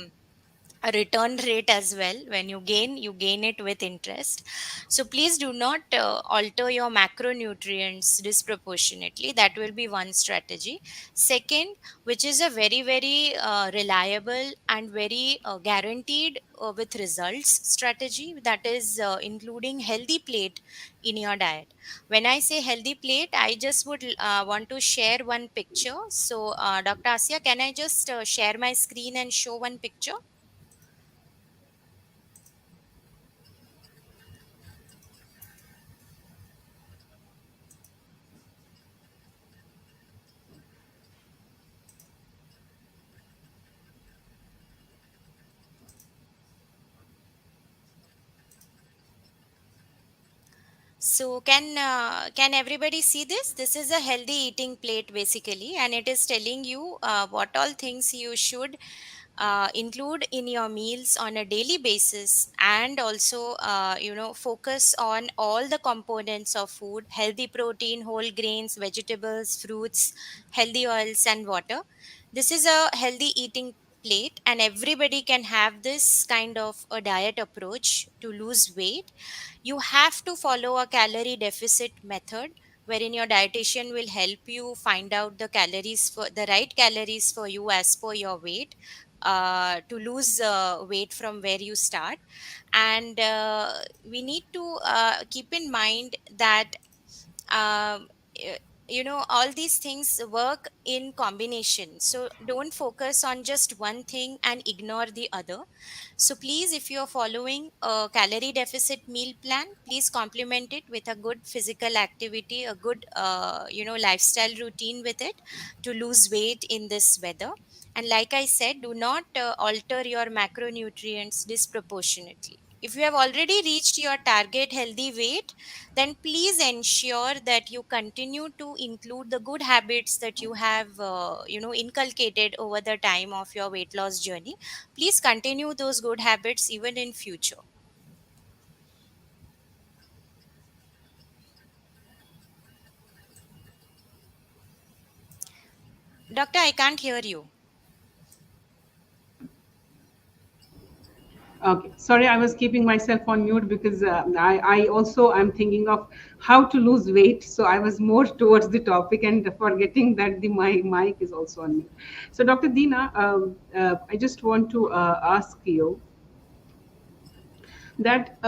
return rate as well. When you gain it with interest. So please do not alter your macronutrients disproportionately. That will be one strategy. Second, which is a very very reliable and very guaranteed with results strategy, that is including healthy plate in your diet. When I say healthy plate, I just would want to share one picture. So Dr. Asya, can I just share my screen and show one picture? So can everybody see this? This is a healthy eating plate basically, and it is telling you what all things you should include in your meals on a daily basis, and also focus on all the components of food: healthy protein, whole grains, vegetables, fruits, healthy oils, and water. This is a healthy eating plate, and everybody can have this kind of a diet approach to lose weight. You have to follow a calorie deficit method, wherein your dietitian will help you find out the calories for the right calories for you as per your weight, to lose weight from where you start. And we need to keep in mind that um, y- all these things work in combination. So don't focus on just one thing and ignore the other. So please, if you are following a calorie deficit meal plan, please complement it with a good physical activity, a good lifestyle routine with it, to lose weight in this weather. And like I said, do not alter your macronutrients disproportionately. If you have already reached your target healthy weight, then please ensure that you continue to include the good habits that you have inculcated over the time of your weight loss journey. Please continue those good habits even in future. Doctor, I can't hear you. Okay, sorry, I was keeping myself on mute because I also am thinking of how to lose weight. So I was more towards the topic and forgetting that my mic is also on mute. So Dr. Dina, I just want to ask you that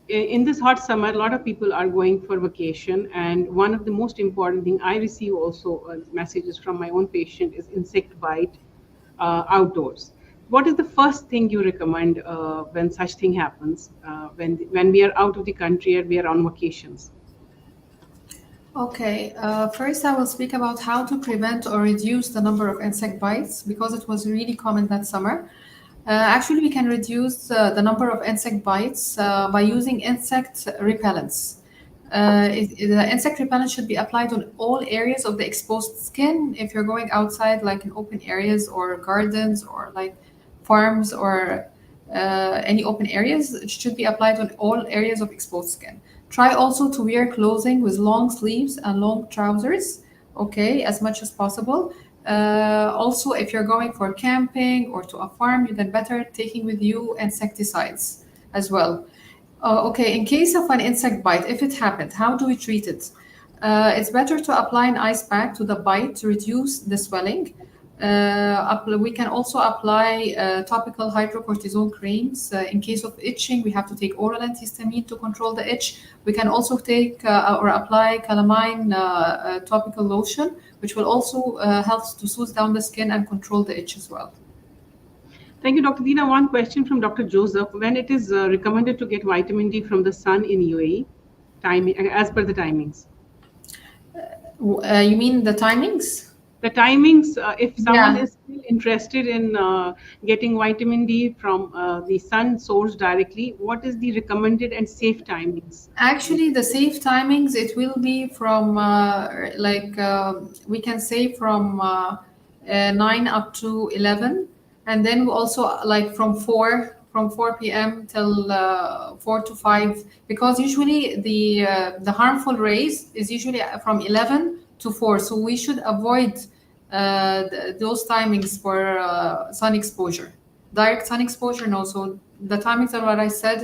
in this hot summer, a lot of people are going for vacation, and one of the most important thing I receive also messages from my own patient is insect bite outdoors. What is the first thing you recommend when such thing happens when we are out of the country or we are on vacations? Okay, first I will speak about how to prevent or reduce the number of insect bites because it was really common that summer. Actually, we can reduce the number of insect bites by using insect repellents. The insect repellent should be applied on all areas of the exposed skin. If you're going outside, like in open areas or gardens or like farms or any open areas, it should be applied on all areas of exposed skin. Try also to wear clothing with long sleeves and long trousers, okay, as much as possible. Also, if you're going for camping or to a farm, you then better taking with you insecticides as well. Okay, in case of an insect bite, if it happened, how do we treat it? It's better to apply an ice pack to the bite to reduce the swelling. We can also apply topical hydrocortisone creams. In case of itching, we have to take oral antihistamine to control the itch. We can also take or apply calamine topical lotion, which will also help to soothe down the skin and control the itch as well. Thank you, Dr. Dina. One question from Dr. Joseph: when it is recommended to get vitamin D from the sun in UAE, timing as per the timings? You mean the timings? The timings, if someone Yeah. is still interested in getting vitamin D from the sun source directly, what is the recommended and safe timings? Actually, the safe timings, it will be from we can say from 9 up to 11, and then we also like from 4 p.m. till 4 to 5, because usually the harmful rays is usually from 11 to 4, so we should avoid those timings for sun exposure. Direct sun exposure, no. So the timings are what I said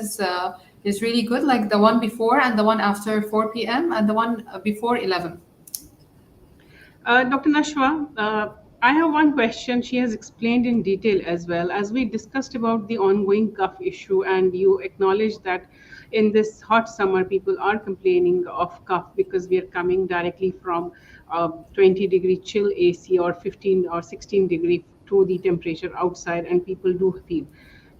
is really good, like the one before and the one after 4 p.m. and the one before 11. Dr. Nashwa, I have one question. She has explained in detail as well. As we discussed about the ongoing cough issue, and you acknowledged that in this hot summer, people are complaining of cough because we are coming directly from 20-degree chill AC or 15 or 16-degree to the temperature outside, and people do feel.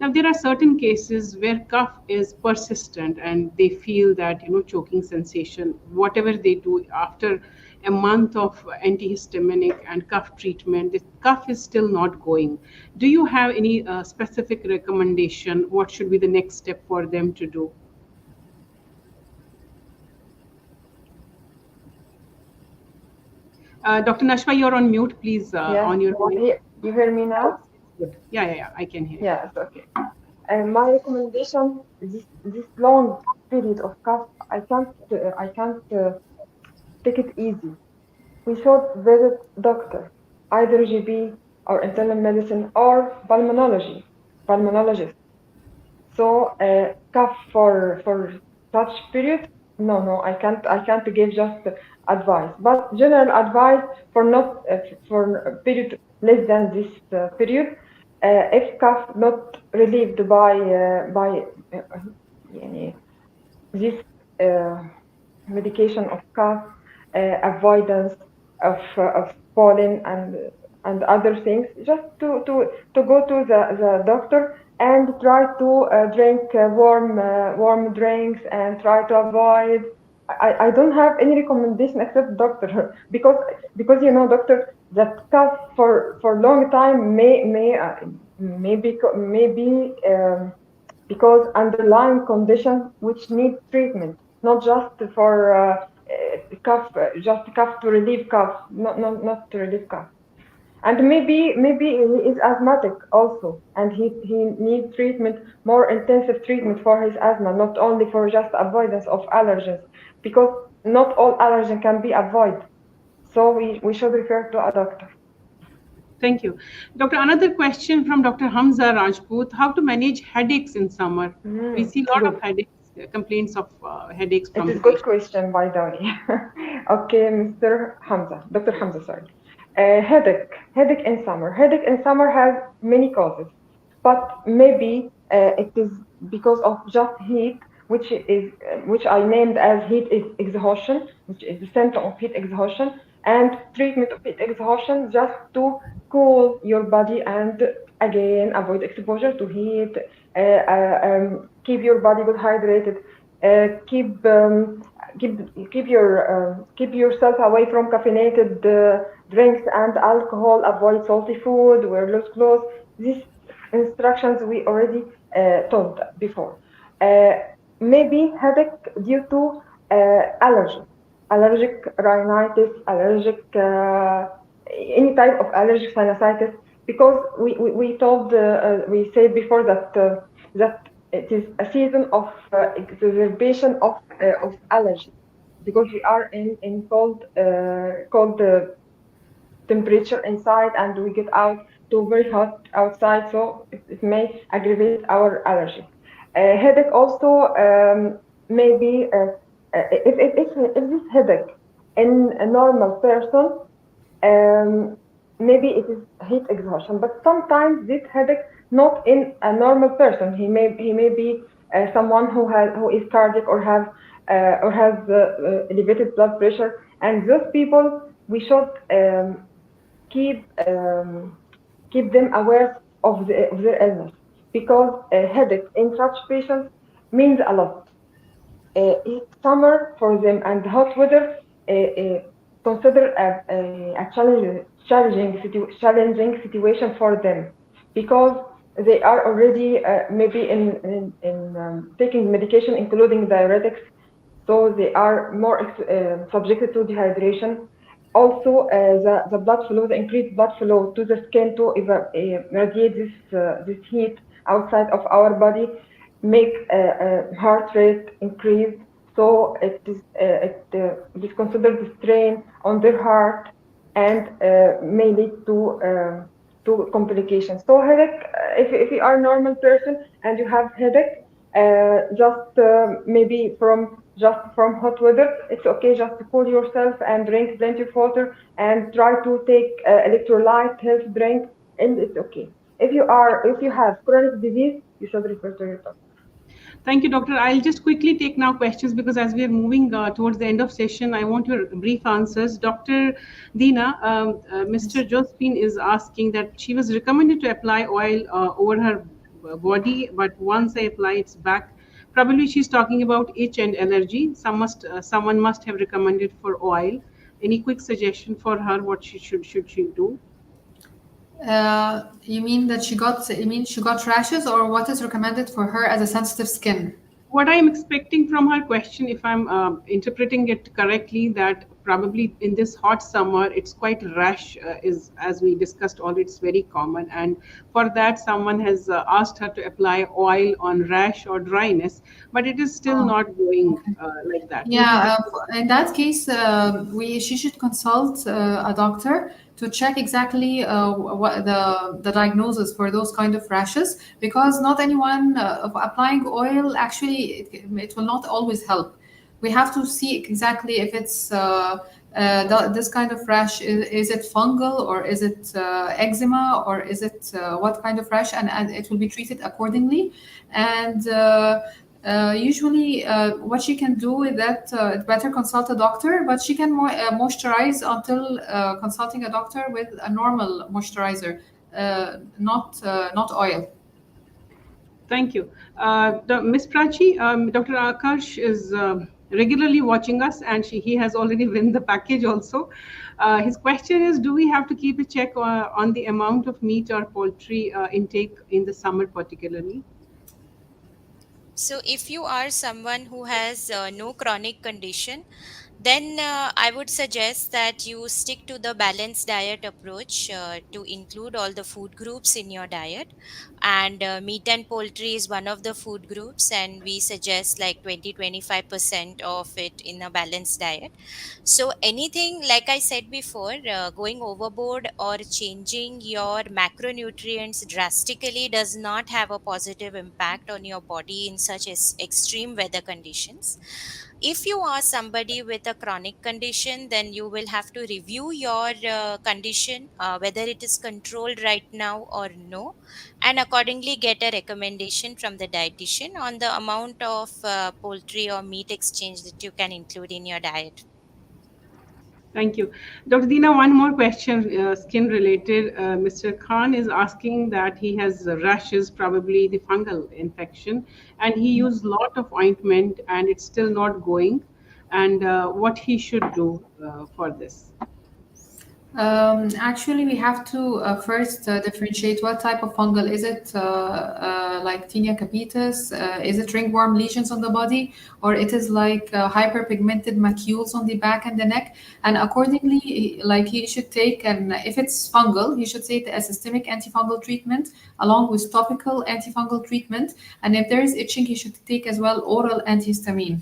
Now, there are certain cases where cough is persistent and they feel that, choking sensation, whatever they do after a month of antihistaminic and cough treatment, the cough is still not going. Do you have any specific recommendation? What should be the next step for them to do? Dr. Nashwa, you're on mute, please. Yes, On your mic. you hear me now? Good. Yeah, I can hear you. Yes, okay. My recommendation, this long period of cough, I can't take it easy. We should visit doctor, either GP or internal medicine or pulmonologist. So cough for such period, no, I can't give just advice, but general advice for not for a period less than this period. If cough not relieved by يعني this medication of cough, avoidance of pollen and other things, just to go to the doctor and try to drink warm drinks and try to avoid. I don't have any recommendation except doctor because doctor, that cough for long time maybe because underlying condition which need treatment, not just for cough, just cough to relieve cough, not to relieve cough. And maybe he is asthmatic also, and he needs treatment, more intensive treatment for his asthma, not only for just avoidance of allergens, because not all allergen can be avoided. So we should refer to a doctor. Thank you. Doctor, another question from Dr. Hamza Rajput. How to manage headaches in summer? We see a lot of Good. headaches, complaints of headaches It from is the good patient. question, by the way. Okay, Mr. Hamza, Dr. Hamza, sorry. Headache in summer. Headache in summer has many causes, but maybe it is because of just heat, which I named as heat is exhaustion, which is the symptom of heat exhaustion, and treatment of heat exhaustion just to cool your body and again avoid exposure to heat, keep your body good hydrated, keep keep yourself away from caffeinated drinks and alcohol. Avoid salty food. Wear loose clothes. These instructions we already told before. Uh, Maybe headache due to allergy, allergic rhinitis, allergic any type of allergic sinusitis. Because we told we said before that it is a season of exacerbation of allergy because we are in cold temperature inside and we get out to very hot outside, so it may aggravate our allergy. Headache also maybe if this headache in a normal person, um, maybe it is heat exhaustion, but sometimes this headache not in a normal person. He may be someone who is cardiac or has elevated blood pressure, and those people we should keep keep them aware of their illness because a headache in such patients means a lot. It's summer for them and hot weather consider a challenging situation for them because they are already maybe in taking medication including diuretics, so they are more subjected to dehydration. Also, the blood flow, the increased blood flow to the skin to radiate this heat outside of our body, make heart rate increase. So it is considered a strain on their heart and may lead to complications. So headache, if you are a normal person and you have headache, just maybe from hot weather, it's okay just to cool yourself and drink plenty of water and try to take electrolyte health drink, and it's okay. If you have chronic disease, you should refer to your doctor. Thank you, Doctor. I'll just quickly take now questions because as we are moving towards the end of session, I want your brief answers. Dr. Dina, Mr. Yes. Josephine is asking that she was recommended to apply oil over her body, but once I apply, it's back. Probably she's talking about itch and allergy. Someone must have recommended for oil. Any quick suggestion for her? What should she do? You mean that she got rashes, or what is recommended for her as a sensitive skin? What I'm expecting from her question, if I'm interpreting it correctly, that probably in this hot summer, it's quite rash, is as we discussed already, it's very common. And for that, someone has asked her to apply oil on rash or dryness, but it is still Oh, not going okay. like that. Maybe Yeah, in that case, we she should consult a doctor to check exactly what the diagnosis for those kind of rashes, because not anyone of applying oil actually it will not always help. We have to see exactly if it's this kind of rash, is it fungal or is it eczema or is it what kind of rash, and it will be treated accordingly. And usually, what she can do is that it's better consult a doctor, but she can moisturize until consulting a doctor with a normal moisturizer, not oil. Thank you. Ms. Prachi, Dr. Akash is regularly watching us and he has already won the package also. His question is, do we have to keep a check on the amount of meat or poultry intake in the summer particularly? So, if you are someone who has no chronic condition, then I would suggest that you stick to the balanced diet approach to include all the food groups in your diet. and meat and poultry is one of the food groups, and we suggest like 20-25% of it in a balanced diet. So anything, like I said before, going overboard or changing your macronutrients drastically does not have a positive impact on your body in such extreme weather conditions. If you are somebody with a chronic condition, then you will have to review your condition, whether it is controlled right now or no, and accordingly get a recommendation from the dietitian on the amount of poultry or meat exchange that you can include in your diet. Thank you. Dr. Dina, one more question, skin related. Mr. Khan is asking that he has rashes, probably the fungal infection, and he used a lot of ointment and it's still not going, and what he should do for this. Actually, we have to first differentiate what type of fungal is it, like tinea capitis, is it ringworm lesions on the body, or it is like hyperpigmented macules on the back and the neck. And accordingly, like he should take, and if it's fungal, he should take a systemic antifungal treatment along with topical antifungal treatment. And if there is itching, he should take as well oral antihistamine.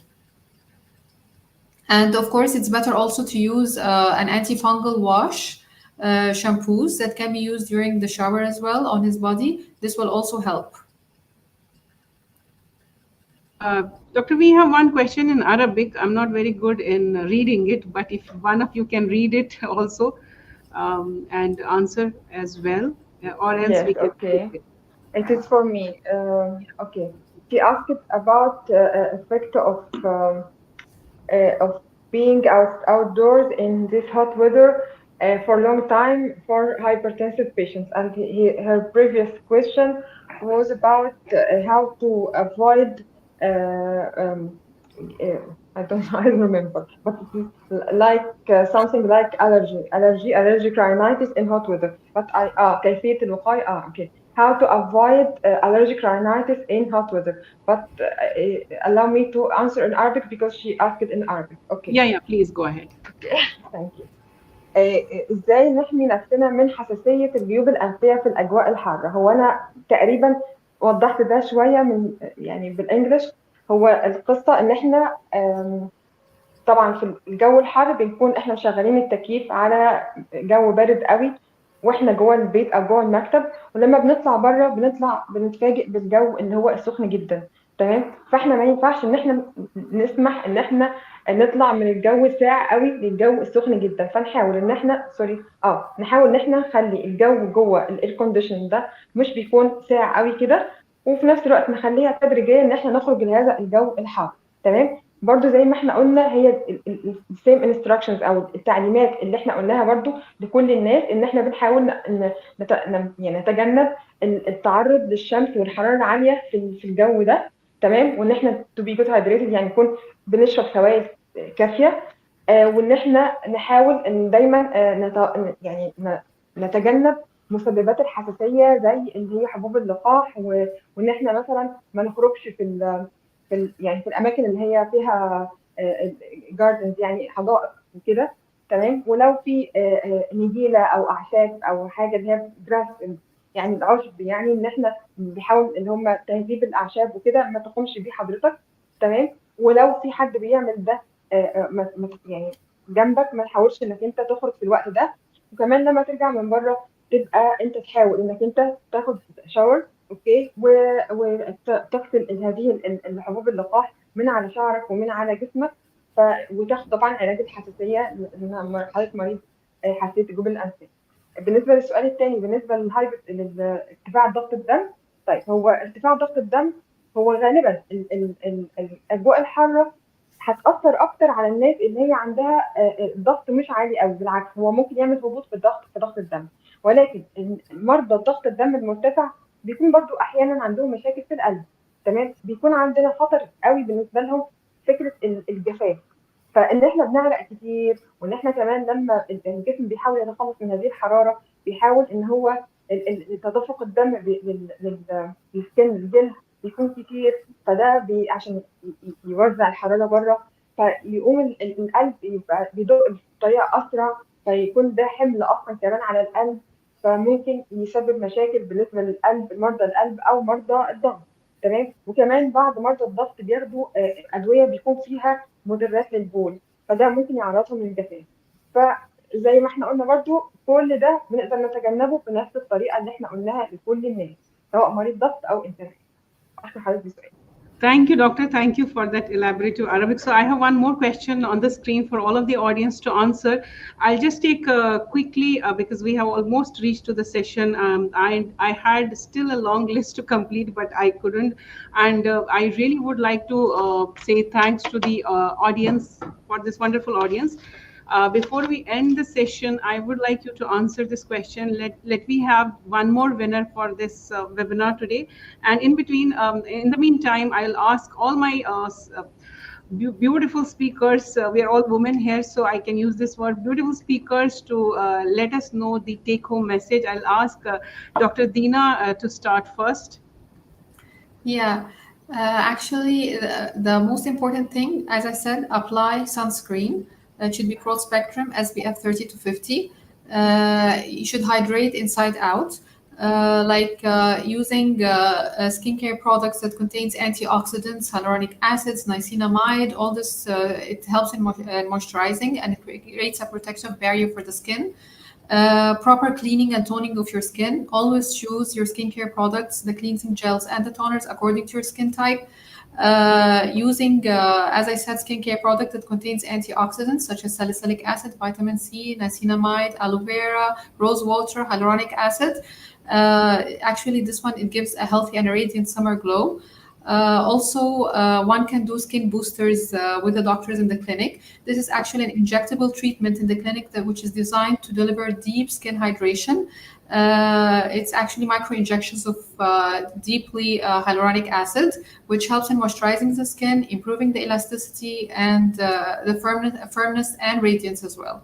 And of course, it's better also to use an antifungal wash, shampoos that can be used during the shower as well on his body. This will also help. Doctor, we have one question in Arabic. I'm not very good in reading it, but if one of you can read it also and answer as well, or else Yes, we can take okay. it. It is for me. Okay. She asked about effect of being outdoors in this hot weather for a long time for hypertensive patients. And her previous question was about how to avoid. Uh, um, I don't know, I don't remember, but it is like something like allergic rhinitis in hot weather. But كيفية الوقاية okay. How to avoid allergic rhinitis in hot weather. But allow me to answer in Arabic because she asked it in Arabic. Okay, Yeah, yeah, please go ahead. thank you. ازاي نحمي نفسنا من حساسية الجيوب الأنفية في الأجواء الحارة؟ هو أنا تقريبا وضحت ده شوية من يعني بالإنجلش. هو القصة إن إحنا طبعا في الجو الحار بنكون احنا شغالين التكييف على جو بارد قوي واحنا جوه البيت او جوه المكتب، ولما بنطلع بره بنتفاجئ بالجو اللي هو السخن جدا. تمام، فاحنا ما ينفعش ان احنا نسمح ان احنا نطلع من الجو الساقع قوي للجو السخن جدا. فنحاول ان احنا نحاول ان احنا نخلي الجو جوه الاير كونديشن ده مش بيكون ساقع قوي كده، وفي نفس الوقت نخليها تدريجيا ان احنا نخرج لهذا الجو الحار. تمام، برضو زي ما احنا قلنا هي السيم انستراكشنز او التعليمات اللي احنا قلناها برضو لكل الناس، ان احنا بنحاول يعني نتجنب التعرض للشمس والحراره العاليه في الجو ده. تمام، وان احنا تو بي جود هايدريتد يعني نكون بنشرب سوائل كافيه. وان احنا نحاول ان دايما يعني نتجنب مسببات الحساسيه زي اللي هي حبوب اللقاح، وان احنا مثلا ما نخرجش يعني في الاماكن اللي هي فيها جاردنز يعني حدائق وكده. تمام، ولو في نجيله او اعشاب او حاجه اللي هي جراس يعني العشب، يعني ان احنا بنحاول ان هم تهذيب الاعشاب وكده ما تقومش بيه حضرتك. تمام، ولو في حد بيعمل ده يعني جنبك ما تحاولش انك انت تخرج في الوقت ده. وكمان لما ترجع من بره تبقى انت تحاول انك انت تاخد شاور، اوكي، وتغسل هذه الحبوب اللقاح من على شعرك ومن على جسمك. وتاخد طبعا علاج الحساسيه لما حضرتك مريض حساسيه الجيوب الانفيه. بالنسبه للسؤال الثاني، بالنسبه لارتفاع ضغط الدم، طيب هو ارتفاع ضغط الدم هو غالبا الاجواء الحاره هتاثر اكتر على الناس اللي هي عندها الضغط مش عالي قوي. بالعكس، هو ممكن يعمل هبوط في ضغط الدم، ولكن مرضى ضغط الدم المرتفع بيكون برضو احيانا عندهم مشاكل في القلب. تمام، بيكون عندنا خطر قوي بالنسبه لهم فكره الجفاف. فان احنا بنعرق كتير، وان احنا كمان لما الجسم بيحاول يتخلص من هذه الحراره بيحاول ان هو تدفق الدم للسكن الجلد بيكون كتير، فده عشان يوزع الحراره بره، فيقوم القلب يبقى بيدق بطريقه اسرع، فيكون ده حمل اصلا كمان على القلب. فممكن يسبب مشاكل بالنسبة للقلب، مرضى القلب أو مرضى الضغط. تمام. وكمان بعض مرضى الضغط بياخدوا أدوية بيكون فيها مضرات للبول، فده ممكن يعرضهم للجفاف. فزي ما احنا قلنا برضو كل ده بنقدر نتجنبه بنفس الطريقة اللي احنا قلناها لكل الناس، سواء مريض ضغط أو إنسان. أحسن حضرتك بسؤال. Thank you, Doctor. Thank you for that elaborative Arabic. So I have one more question on the screen for all of the audience to answer. I'll just take quickly because we have almost reached to the session. I had still a long list to complete, but I couldn't. And I really would like to say thanks to the audience for this wonderful audience. Before we end the session, I would like you to answer this question. Let me have one more winner for this webinar today. And in between, in the meantime, I'll ask all my beautiful speakers. We are all women here, so I can use this word, beautiful speakers, to let us know the take-home message. I'll ask Dr. Dina to start first. Yeah, actually, the most important thing, as I said, apply sunscreen. It should be broad spectrum, SPF 30 to 50. You should hydrate inside out, using skincare products that contains antioxidants, hyaluronic acids, niacinamide. All this it helps in moisturizing, and it creates a protective barrier for the skin. Proper cleaning and toning of your skin. Always choose your skincare products, the cleansing gels and the toners according to your skin type. Using, as I said, skincare product that contains antioxidants such as salicylic acid, vitamin C, niacinamide, aloe vera, rose water, hyaluronic acid. Actually, this one, it gives a healthy and radiant summer glow. One can do skin boosters with the doctors in the clinic. This is actually an injectable treatment in the clinic which is designed to deliver deep skin hydration. It's actually micro injections of deeply hyaluronic acid, which helps in moisturizing the skin, improving the elasticity and the firmness and radiance as well.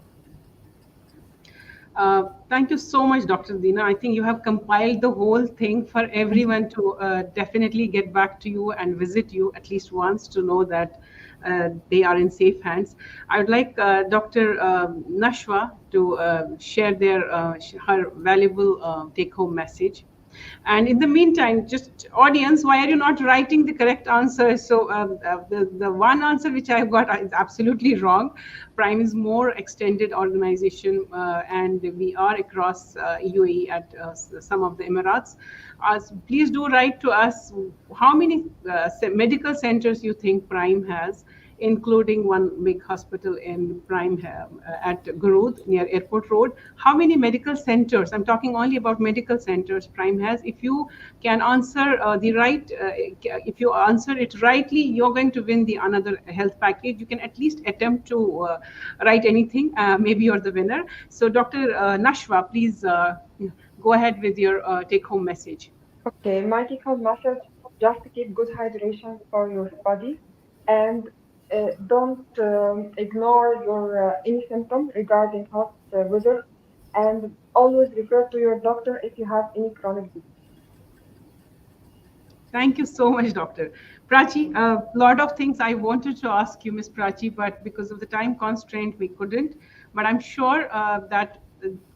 Thank you so much, Dr. Dina. I think you have compiled the whole thing for everyone to definitely get back to you and visit you at least once to know that they are in safe hands. I would like Dr. Nashwa to share her valuable take-home message. And in the meantime, just audience, why are you not writing the correct answer? So the one answer which I've got is absolutely wrong. Prime is more extended organization, and we are across UAE at some of the Emirates. Please do write to us how many medical centers you think Prime has, including one big hospital in Prime at Gurud near Airport Road. How many medical centers? I'm talking only about medical centers Prime has. If you can answer if you answer it rightly, you're going to win the another health package. You can at least attempt to write anything. Maybe you're the winner. So, Dr. Nashwa, please go ahead with your take-home message. Okay, my take-home message: just keep good hydration for your body, and don't ignore your any symptom regarding hot weather, and always refer to your doctor if you have any chronic disease. Thank you so much, Doctor. Prachi, a lot of things I wanted to ask you, Miss Prachi, but because of the time constraint, we couldn't. But I'm sure that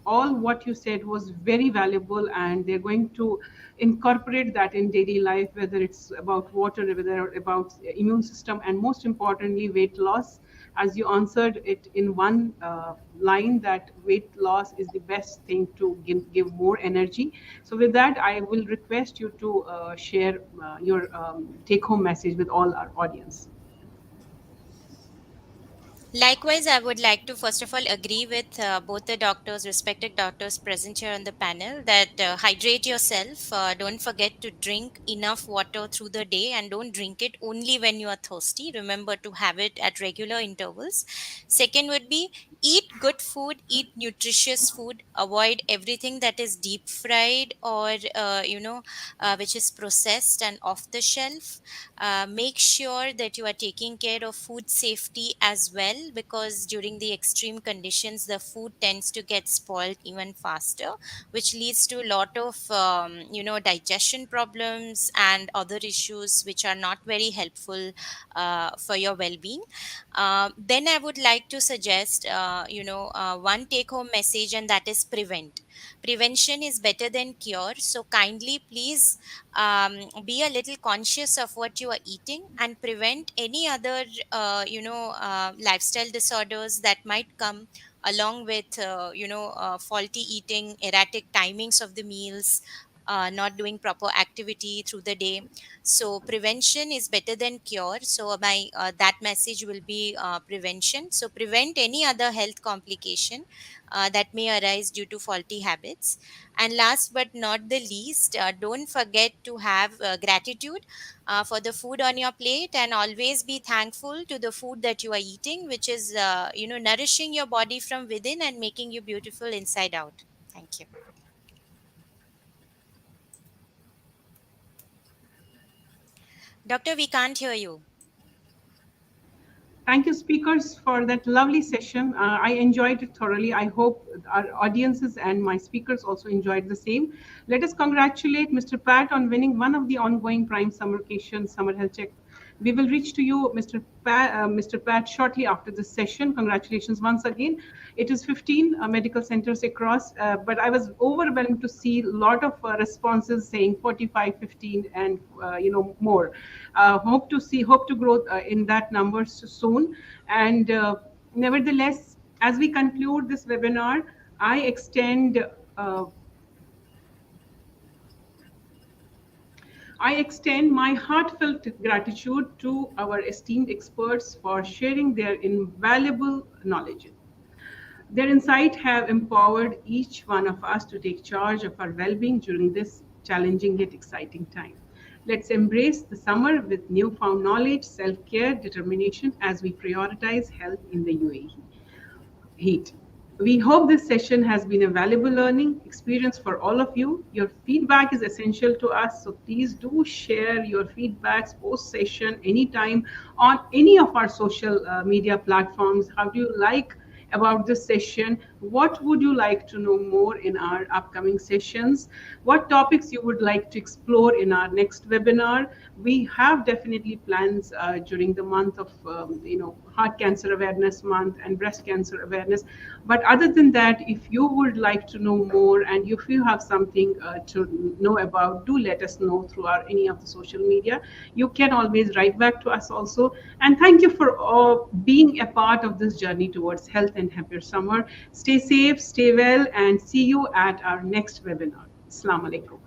all what you said was very valuable, and they're going to incorporate that in daily life, whether it's about water, whether about immune system, and most importantly, weight loss. As you answered it in one line, that weight loss is the best thing to give more energy. So with that, I will request you to share your take-home message with all our audience. Likewise, I would like to first of all agree with both the doctors, respected doctors present here on the panel, that hydrate yourself. Don't forget to drink enough water through the day, and don't drink it only when you are thirsty. Remember to have it at regular intervals. Second would be eat good food, eat nutritious food, avoid everything that is deep fried or, which is processed and off the shelf. Make sure that you are taking care of food safety as well, because during the extreme conditions the food tends to get spoiled even faster, which leads to a lot of digestion problems and other issues which are not very helpful for your well-being. Then I would like to suggest one take home message, and that is prevent. prevention is better than cure. So kindly please be a little conscious of what you are eating and prevent any other lifestyle disorders that might come along with faulty eating, erratic timings of the meals, not doing proper activity through the day. So prevention is better than cure. So my that message will be prevention. So prevent any other health complication that may arise due to faulty habits. And last but not the least, don't forget to have gratitude for the food on your plate, and always be thankful to the food that you are eating, which is nourishing your body from within and making you beautiful inside out. Thank you. Doctor, we can't hear you. Thank you, speakers, for that lovely session. I enjoyed it thoroughly. I hope our audiences and my speakers also enjoyed the same. Let us congratulate Mr. Pat on winning one of the ongoing Prime Summercation Summer Health Check. We will reach to you, Mr. Pat, shortly after this session. Congratulations once again. It is 15 medical centers across, but I was overwhelmed to see a lot of responses saying 45, 15, and more. Hope to grow in that number soon. And nevertheless, as we conclude this webinar, I extend uh, I extend my heartfelt gratitude to our esteemed experts for sharing their invaluable knowledge. Their insight have empowered each one of us to take charge of our well-being during this challenging yet exciting time. Let's embrace the summer with newfound knowledge, self-care, determination as we prioritize health in the UAE heat. We hope this session has been a valuable learning experience for all of you. Your feedback is essential to us, so please do share your feedbacks post session anytime on any of our social media platforms. How do you like about this session? What would you like to know more in our upcoming sessions? What topics you would like to explore in our next webinar? We have definitely plans during the month of heart cancer awareness month and breast cancer awareness. But other than that, if you would like to know more and if you have something to know about, do let us know through our any of the social media. You can always write back to us also. And thank you for being a part of this journey towards health and happier summer. Stay safe, stay well, and see you at our next webinar. Assalamu alaikum.